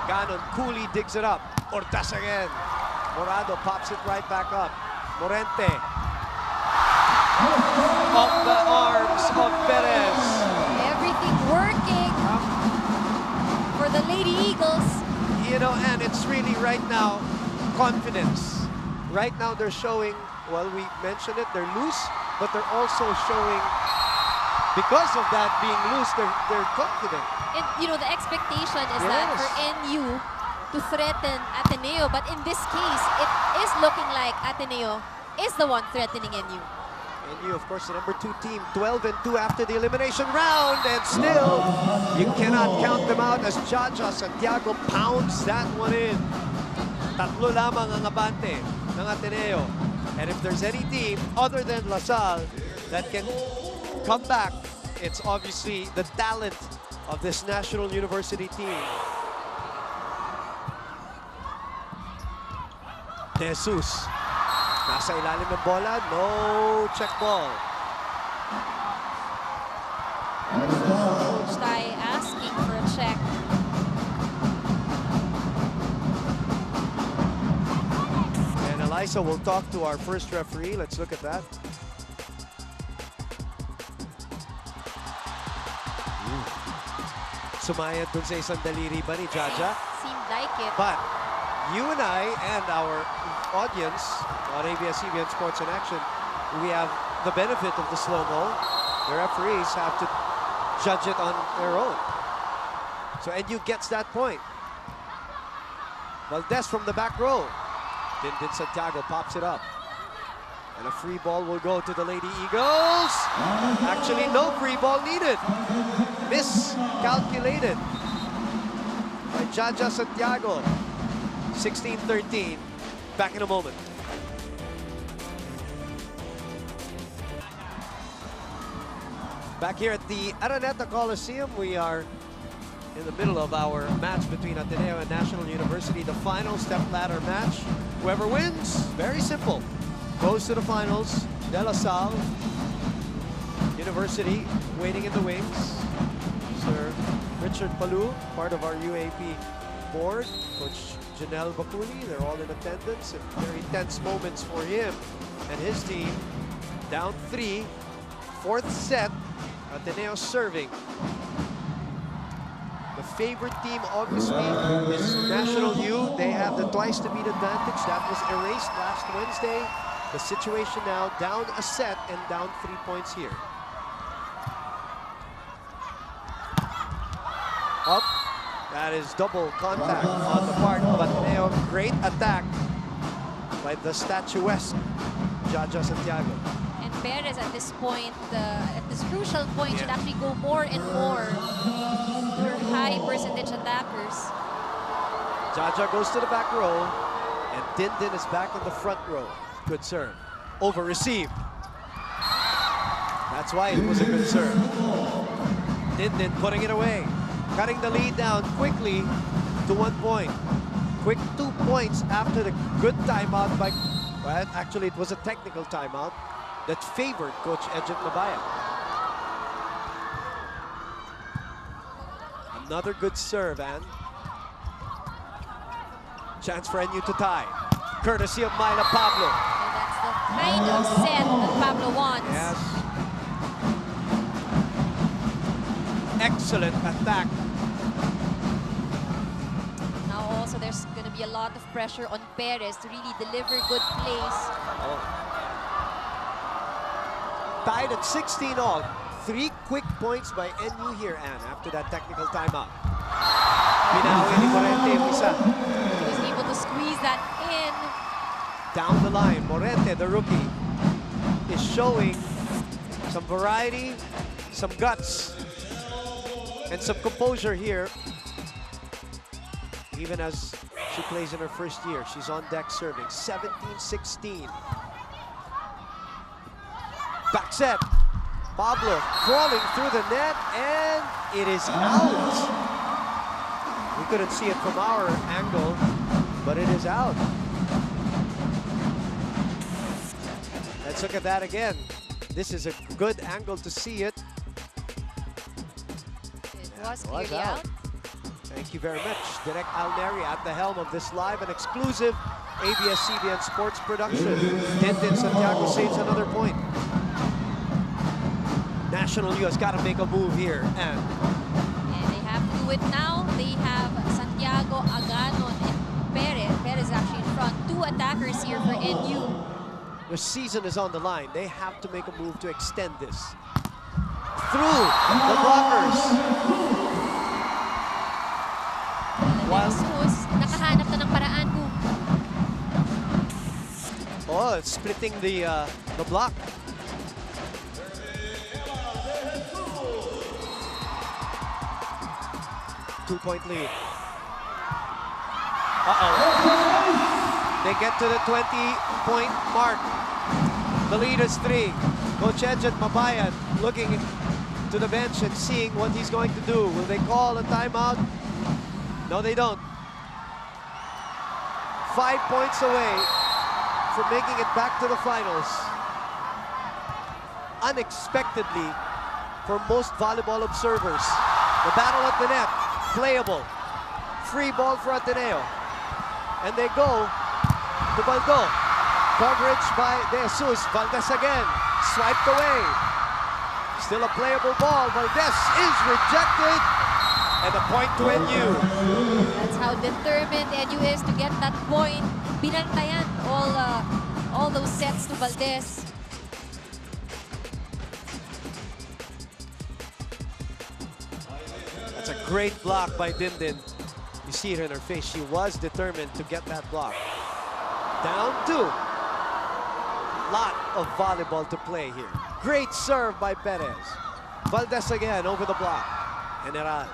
Speaker 5: Ganon coolly digs it up. Ordas again. Morado pops it right back up. Morente. Off the arms of Perez.
Speaker 2: Everything Lady Eagles.
Speaker 5: You know, and it's really right now confidence. Right now they're showing, well, we mentioned it, they're loose, but they're also showing, because of that being loose, they're confident.
Speaker 2: And you know, the expectation is that for NU to threaten Ateneo, but in this case, it is looking like Ateneo is the one threatening NU.
Speaker 5: NU, of course, the number 2 team, 12-2 after the elimination round, and still, you cannot count them out as Jaja Santiago pounds that one in. Tatlo lamang ang abante ng Ateneo. And if there's any team other than LaSalle that can come back, it's obviously the talent of this National University team. Jesus. Nasa ilalim ng bola, no check ball.
Speaker 2: Coach Tai asking for a check.
Speaker 5: And Eliza will talk to our first referee. Let's look at that. Sumayad dun sa isang daliri ba ni Jaja?
Speaker 2: Seemed like it.
Speaker 5: But you and I and our audience on ABS-CBN Sports in Action, we have the benefit of the slow-mo. The referees have to judge it on their own. So NU gets that point. Valdez from the back row. Dindin Santiago pops it up. And a free ball will go to the Lady Eagles. Actually, no free ball needed. Miscalculated by Jaja Santiago. 16-13. Back in a moment. Back here at the Araneta Coliseum, we are in the middle of our match between Ateneo and National University, the final step-ladder match. Whoever wins, very simple, goes to the finals. De La Salle University waiting in the wings. Sir Richard Palu, part of our UAAP board. Coach Janelle Bakuli, they're all in attendance, and very tense moments for him and his team. Down 3, 4th set, Ateneo serving. The favorite team, obviously, is National U. They have the twice-to-beat advantage. That was erased last Wednesday. The situation now down a set and down 3 points here. Up. That is double contact on the part of Ateneo. Great attack by the statuesque Jaja Santiago.
Speaker 2: And Perez at this point, at this crucial point, should actually go more and more for high percentage attackers.
Speaker 5: Jaja goes to the back row, and Dindin is back in the front row. Good serve. Over received. That's why it was a good serve. Dindin putting it away. Cutting the lead down quickly to 1 point. Quick 2 points after the good timeout by, well, actually it was a technical timeout that favored Coach Ejent Labaya. Another good serve, and chance for NU to tie. Courtesy of Myla Pablo.
Speaker 2: So that's the kind of set that Pablo wants.
Speaker 5: Yes. Excellent attack.
Speaker 2: Now also there's going to be a lot of pressure on Perez to really deliver good plays.
Speaker 5: Tied at 16 all. 3 quick points by NU here, Anne, after that technical timeout. Pinawi ni Morente yung isa.
Speaker 2: He was able to squeeze that in.
Speaker 5: Down the line, Morente, the rookie, is showing some variety, some guts, and some composure here. Even as she plays in her first year, she's on deck serving. 17-16. Back set. Pablo crawling through the net, and it is out. We couldn't see it from our angle, but it is out. Let's look at that again. This is a good angle to see it.
Speaker 2: It was clearly out.
Speaker 5: Thank you very much. Direk Alneri at the helm of this live and exclusive ABS-CBN Sports production. Dindin Santiago saves another point. National U has got to make a move here, and
Speaker 2: they have to do it now. They have Santiago, Aganon, and Perez. Perez actually in front. 2 attackers here for NU.
Speaker 5: The season is on the line. They have to make a move to extend this. Through the blockers.
Speaker 2: Jesus, nakahanap na ng paraan kung
Speaker 5: it's splitting the block. Two-point lead. They get to the 20-point mark. The lead is 3. Coach Edget Mabayan looking to the bench and seeing what he's going to do. Will they call a timeout? No, they don't. 5 points away from making it back to the finals. Unexpectedly, for most volleyball observers, the battle at the net, playable. Free ball for Ateneo. And they go to Baldo. Coverage by De Jesus. Valdez again. Swiped away. Still a playable ball. Valdez is rejected. And a point to NU.
Speaker 2: That's how determined NU is to get that point. Binantayan all those sets to Valdez.
Speaker 5: That's a great block by Dindin. You see it in her face. She was determined to get that block. Down 2. Lot of volleyball to play here. Great serve by Perez. Valdez again over the block. General.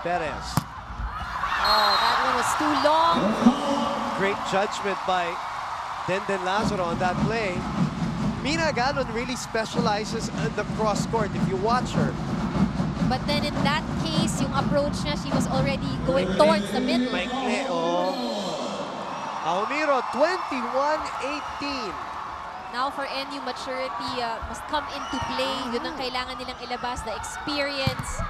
Speaker 5: Perez.
Speaker 2: Oh, that one was too long.
Speaker 5: Great judgment by Denden Lazaro on that play. Mina Ganon really specializes in the cross court if you watch her.
Speaker 2: But then in that case, yung approach niya, she was already going towards the middle.
Speaker 5: Maikli, Ahumiro, 21-18.
Speaker 2: Now for NU, maturity must come into play. Yun ang kailangan nilang ilabas, the experience.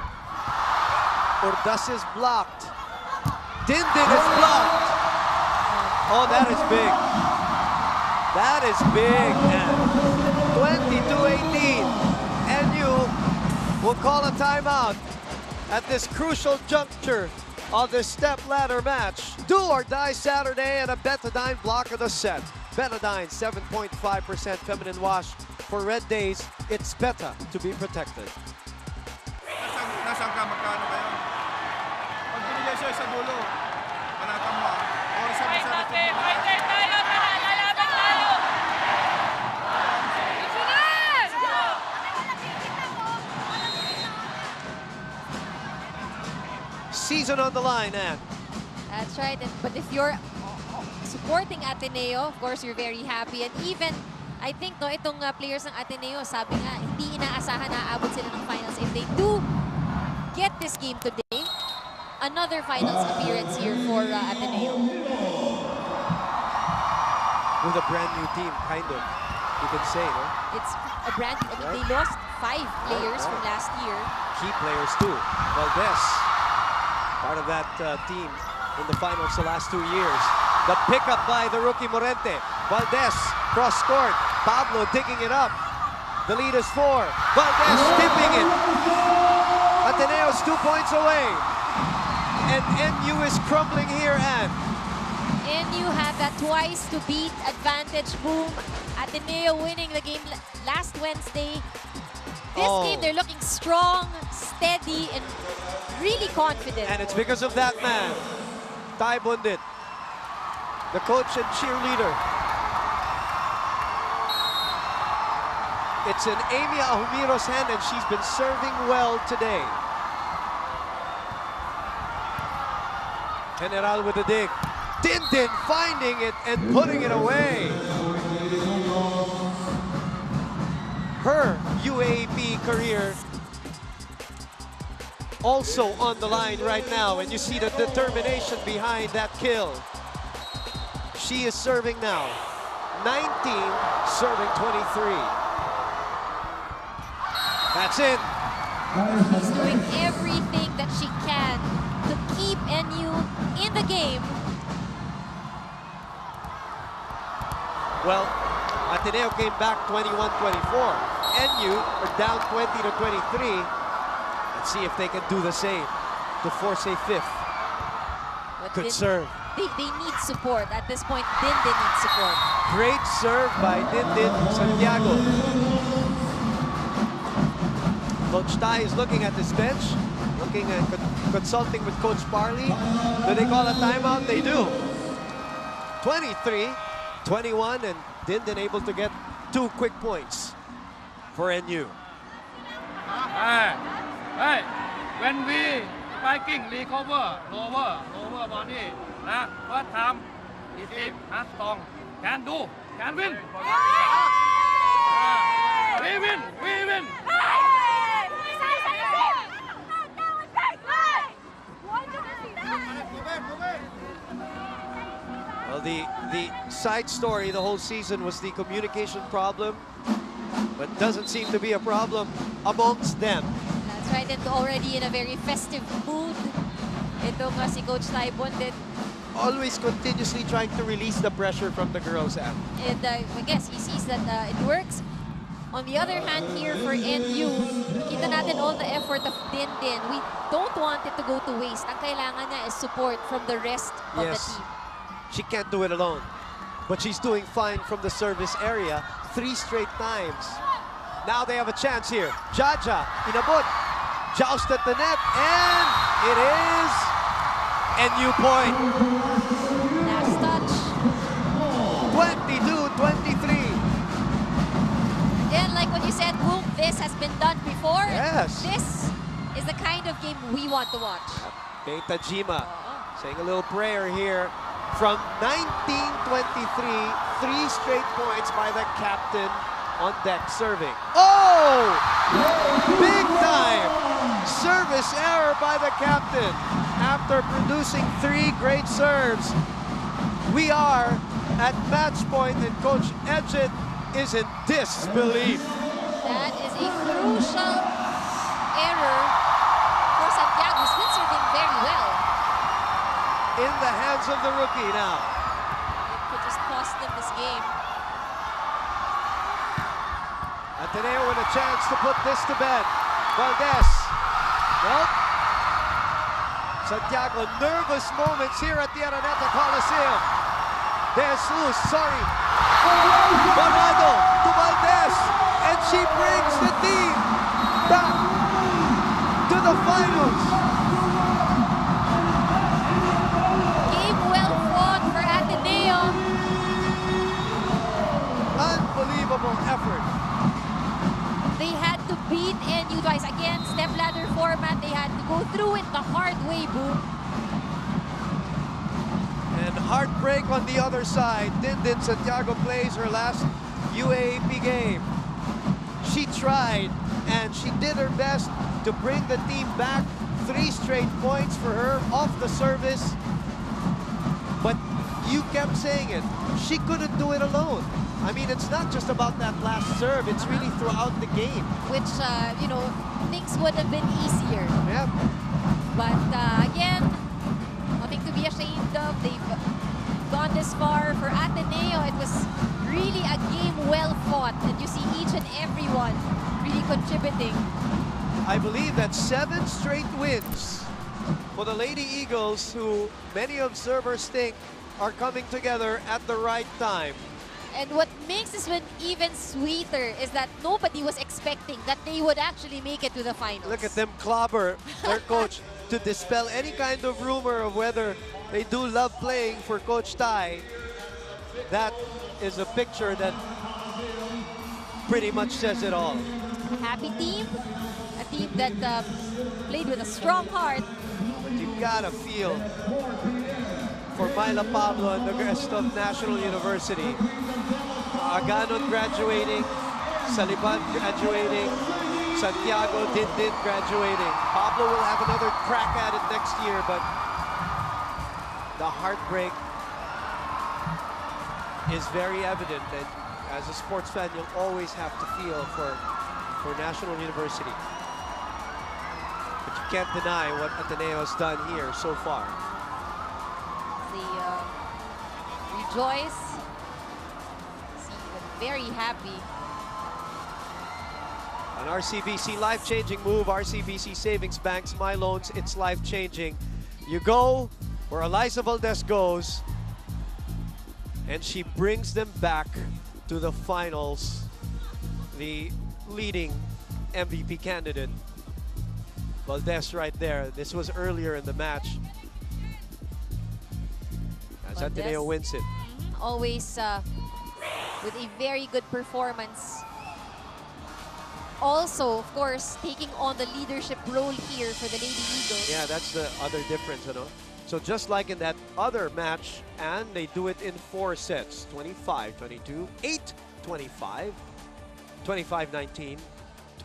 Speaker 5: Ordaz is blocked. Dindin is blocked. Oh, that is big. That is big. 22-18. NU will call a timeout at this crucial juncture of this step-ladder match. Do or die Saturday and a Betadine block of the set. Betadine, 7.5% feminine wash. For red days, it's better to be protected.
Speaker 12: Nasaan ka? Magkano kayo? Pag binigay siya sa dulo, panatang mo. Or sa masarap yung mga.
Speaker 5: Season on the line, Ann.
Speaker 2: That's right. But if you're supporting Ateneo, of course, you're very happy. And even, I think, no, itong players ng Ateneo, sabi nga, hindi inaasahan na aabot sila ng finals. If they do get this game today, another finals appearance here for Ateneo.
Speaker 5: With a brand new team, kind of, you can say, no?
Speaker 2: It's a brand new, I mean, they lost 5 players from last year.
Speaker 5: Key players too. Valdez, part of that team in the finals the last 2 years. The pickup by the rookie Morente. Valdez, cross court. Pablo digging it up. The lead is 4. Valdez tipping it. Ateneo's 2 points away. And NU is crumbling here, and
Speaker 2: NU had that twice to beat advantage. Boom. Ateneo winning the game last Wednesday. This game, they're looking strong, steady, and really confident.
Speaker 5: And it's because of that man, Tai Bundit, the coach and cheerleader. It's in Amy Ahumiro's hand, and she's been serving well today. General with the dig. Dindin finding it and putting it away. Her UAAP career also on the line right now, and you see the determination behind that kill. She is serving now. 19, serving 23. That's it.
Speaker 2: She's doing everything that she can to keep NU in the game.
Speaker 5: Well, Ateneo came back 21-24. NU are down 20-23. Let's see if they can do the same to force a 5th.
Speaker 2: But
Speaker 5: Good
Speaker 2: Din,
Speaker 5: serve.
Speaker 2: They need support. At this point, Din needs support.
Speaker 5: Great serve by Din Santiago. Coach Tai is looking at this bench, looking at consulting with Coach Parley. Do they call a timeout? They do. 23-21, and Din able to get 2 quick points for NU.
Speaker 13: Hey, when we spiking, recover, lower body. First time, the team has strong. Can do, can win. We win.
Speaker 5: Well, the side story the whole season was the communication problem, but doesn't seem to be a problem amongst them.
Speaker 2: That's right, and already in a very festive mood. Ito nga si Coach Tai Bondit.
Speaker 5: Always continuously trying to release the pressure from the girls.
Speaker 2: And I guess he sees that it works. On the other hand, here for NU, kita natin all the effort of Din. We don't want it to go to waste. Ang kailangan niya is support from the rest of the team.
Speaker 5: She can't do it alone, but she's doing fine from the service area 3 straight times. Now they have a chance here. Jaja, inabot, joust at the net, and it is NU point.
Speaker 2: Last touch.
Speaker 5: 22-23.
Speaker 2: And like what you said, Boom, this has been done before.
Speaker 5: Yes.
Speaker 2: This is the kind of game we want to watch.
Speaker 5: Beta Jima saying a little prayer here. From 1923, 3 straight points by the captain on deck serving. Oh! Big time! Service error by the captain. After producing 3 great serves, we are at match point and Coach Edget is in disbelief.
Speaker 2: That is a crucial error for Santiago, who's been serving very well.
Speaker 5: In the hands of the rookie now.
Speaker 2: It could just cost them this game.
Speaker 5: Ateneo with a chance to put this to bed. Valdez. Nope. Santiago, nervous moments here at the Araneta Coliseum. There's loose, sorry. Barrado to Valdez. And she brings the team back to the finals.
Speaker 2: For Ateneo.
Speaker 5: Unbelievable effort.
Speaker 2: They had to beat NU twice. Again, stepladder format. They had to go through it the hard way, Boom.
Speaker 5: And heartbreak on the other side. Din Santiago plays her last UAAP game. She tried and she did her best to bring the team back. 3 straight points for her off the service. But you kept saying it, she couldn't do it alone. I mean, it's not just about that last serve, it's really throughout the game.
Speaker 2: Which, you know, things would have been easier.
Speaker 5: Yeah.
Speaker 2: But again, nothing to be ashamed of. They've gone this far. For Ateneo, it was really a game well fought. And you see each and everyone really contributing.
Speaker 5: I believe that 7 straight wins for the Lady Eagles, who many observers think are coming together at the right time.
Speaker 2: And what makes this win even sweeter is that nobody was expecting that they would actually make it to the finals.
Speaker 5: Look at them clobber their coach to dispel any kind of rumor of whether they do love playing for Coach Tai. That is a picture that pretty much says it all.
Speaker 2: A happy team, a team that played with a strong heart.
Speaker 5: But you've got to feel for Myla Pablo and the rest of National University. Aganon graduating, Saliban graduating, Santiago Din graduating. Pablo will have another crack at it next year, but the heartbreak is very evident, and as a sports fan, you'll always have to feel for National University. But you can't deny what Ateneo has done here so far.
Speaker 2: They rejoice, very happy.
Speaker 5: An RCBC life-changing move, RCBC Savings Banks, My Loans, it's life-changing. You go, where Eliza Valdez goes, and she brings them back to the finals. The leading MVP candidate, Valdez right there. This was earlier in the match. As Ateneo wins it.
Speaker 2: Always with a very good performance. Also, of course, taking on the leadership role here for the Lady Eagles.
Speaker 5: Yeah, that's the other difference, you know. So just like in that other match, and they do it in 4 sets. 25-22, 8-25, 25-19,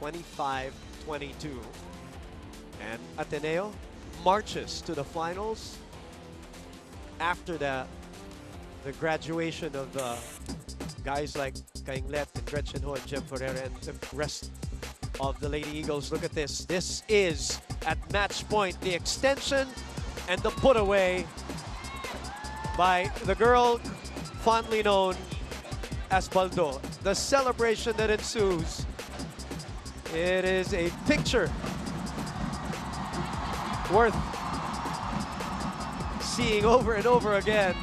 Speaker 5: 25-22. And Ateneo marches to the finals after the graduation of guys like Kainglet and Gretchen Ho and Jem Ferreira and the rest of the Lady Eagles. Look at this. This is at match point, the extension and the put away by the girl fondly known as Baldo. The celebration that ensues, it is a picture worth seeing over and over again.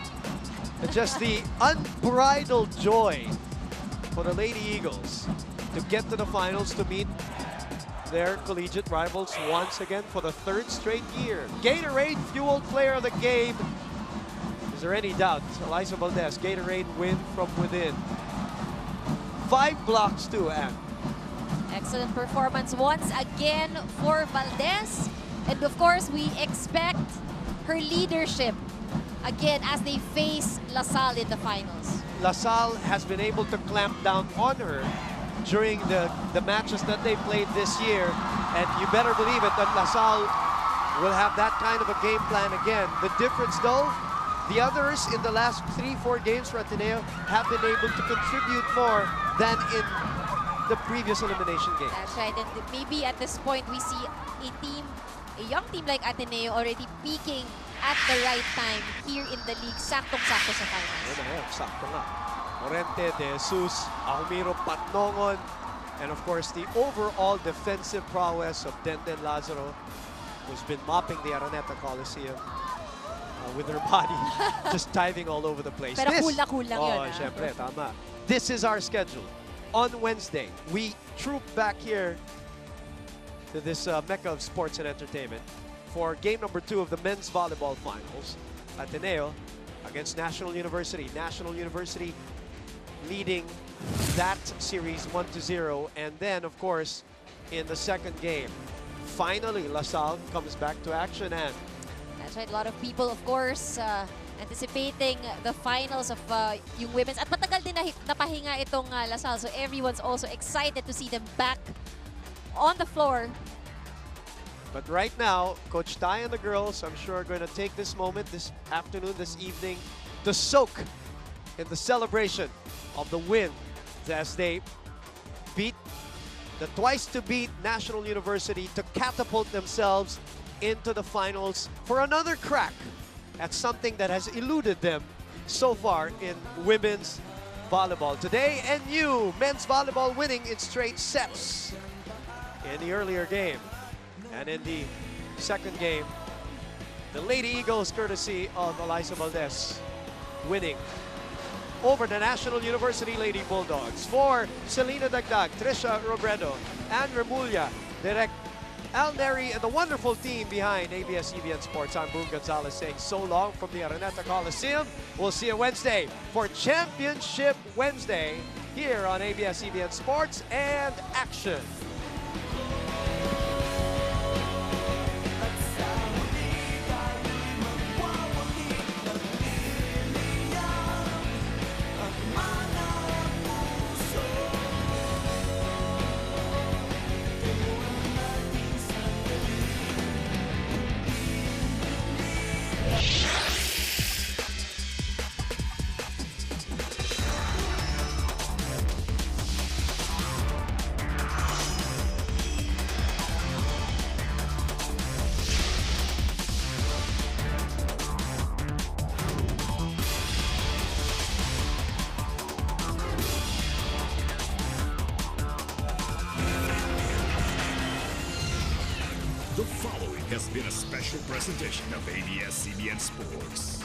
Speaker 5: Just the unbridled joy for the Lady Eagles to get to the finals, to meet their collegiate rivals once again for the 3rd straight year. Gatorade Fueled Player of the Game. Is there any doubt? Eliza Valdez, Gatorade win from within. 5 blocks too, Anne.
Speaker 2: Excellent performance once again for Valdez. And of course, we expect her leadership again as they face LaSalle in the finals.
Speaker 5: LaSalle has been able to clamp down on her during the matches that they played this year. And you better believe it that LaSalle will have that kind of a game plan again. The difference though, the others in the last 3-4 games for Ateneo have been able to contribute more than in the previous elimination games.
Speaker 2: That's right, and maybe at this point we see a young team like Ateneo already peaking at the right time here in the league. Saktong-sakto sa finals.
Speaker 5: Sakto nga. Morente, De Jesus, Ahumiro, Patnongon, and of course the overall defensive prowess of Denden Lazaro, who's been mopping the Araneta Coliseum with her body, just diving all over the place.
Speaker 2: Pero cool lang yun.
Speaker 5: Syempre, tama. This is our schedule. On Wednesday, we troop back here to this mecca of sports and entertainment for game number 2 of the men's volleyball finals. Ateneo against National University. National University leading that series 1-0. And then, of course, in the second game, finally, LaSalle comes back to action. And
Speaker 2: that's right, a lot of people, of course, anticipating the finals of yung women's. At matagal din napahinga itong LaSalle, so everyone's also excited to see them back on the floor.
Speaker 5: But right now, Coach Tai and the girls, I'm sure, are going to take this moment, this afternoon, this evening, to soak in the celebration of the win as they beat the twice-to-beat National University to catapult themselves into the finals for another crack at something that has eluded them so far in women's volleyball. Today, NU men's volleyball winning in straight sets in the earlier game. And in the second game, the Lady Eagles, courtesy of Eliza Valdez, winning over the National University Lady Bulldogs. For Selena Dagdag, Trisha Robredo, Anne Remulla, Direct Al Neri, and the wonderful team behind ABS-CBN Sports, I'm Boom Gonzalez saying so long from the Araneta Coliseum. We'll see you Wednesday for Championship Wednesday here on ABS-CBN Sports and Action.
Speaker 1: The following has been a special presentation of ABS-CBN Sports.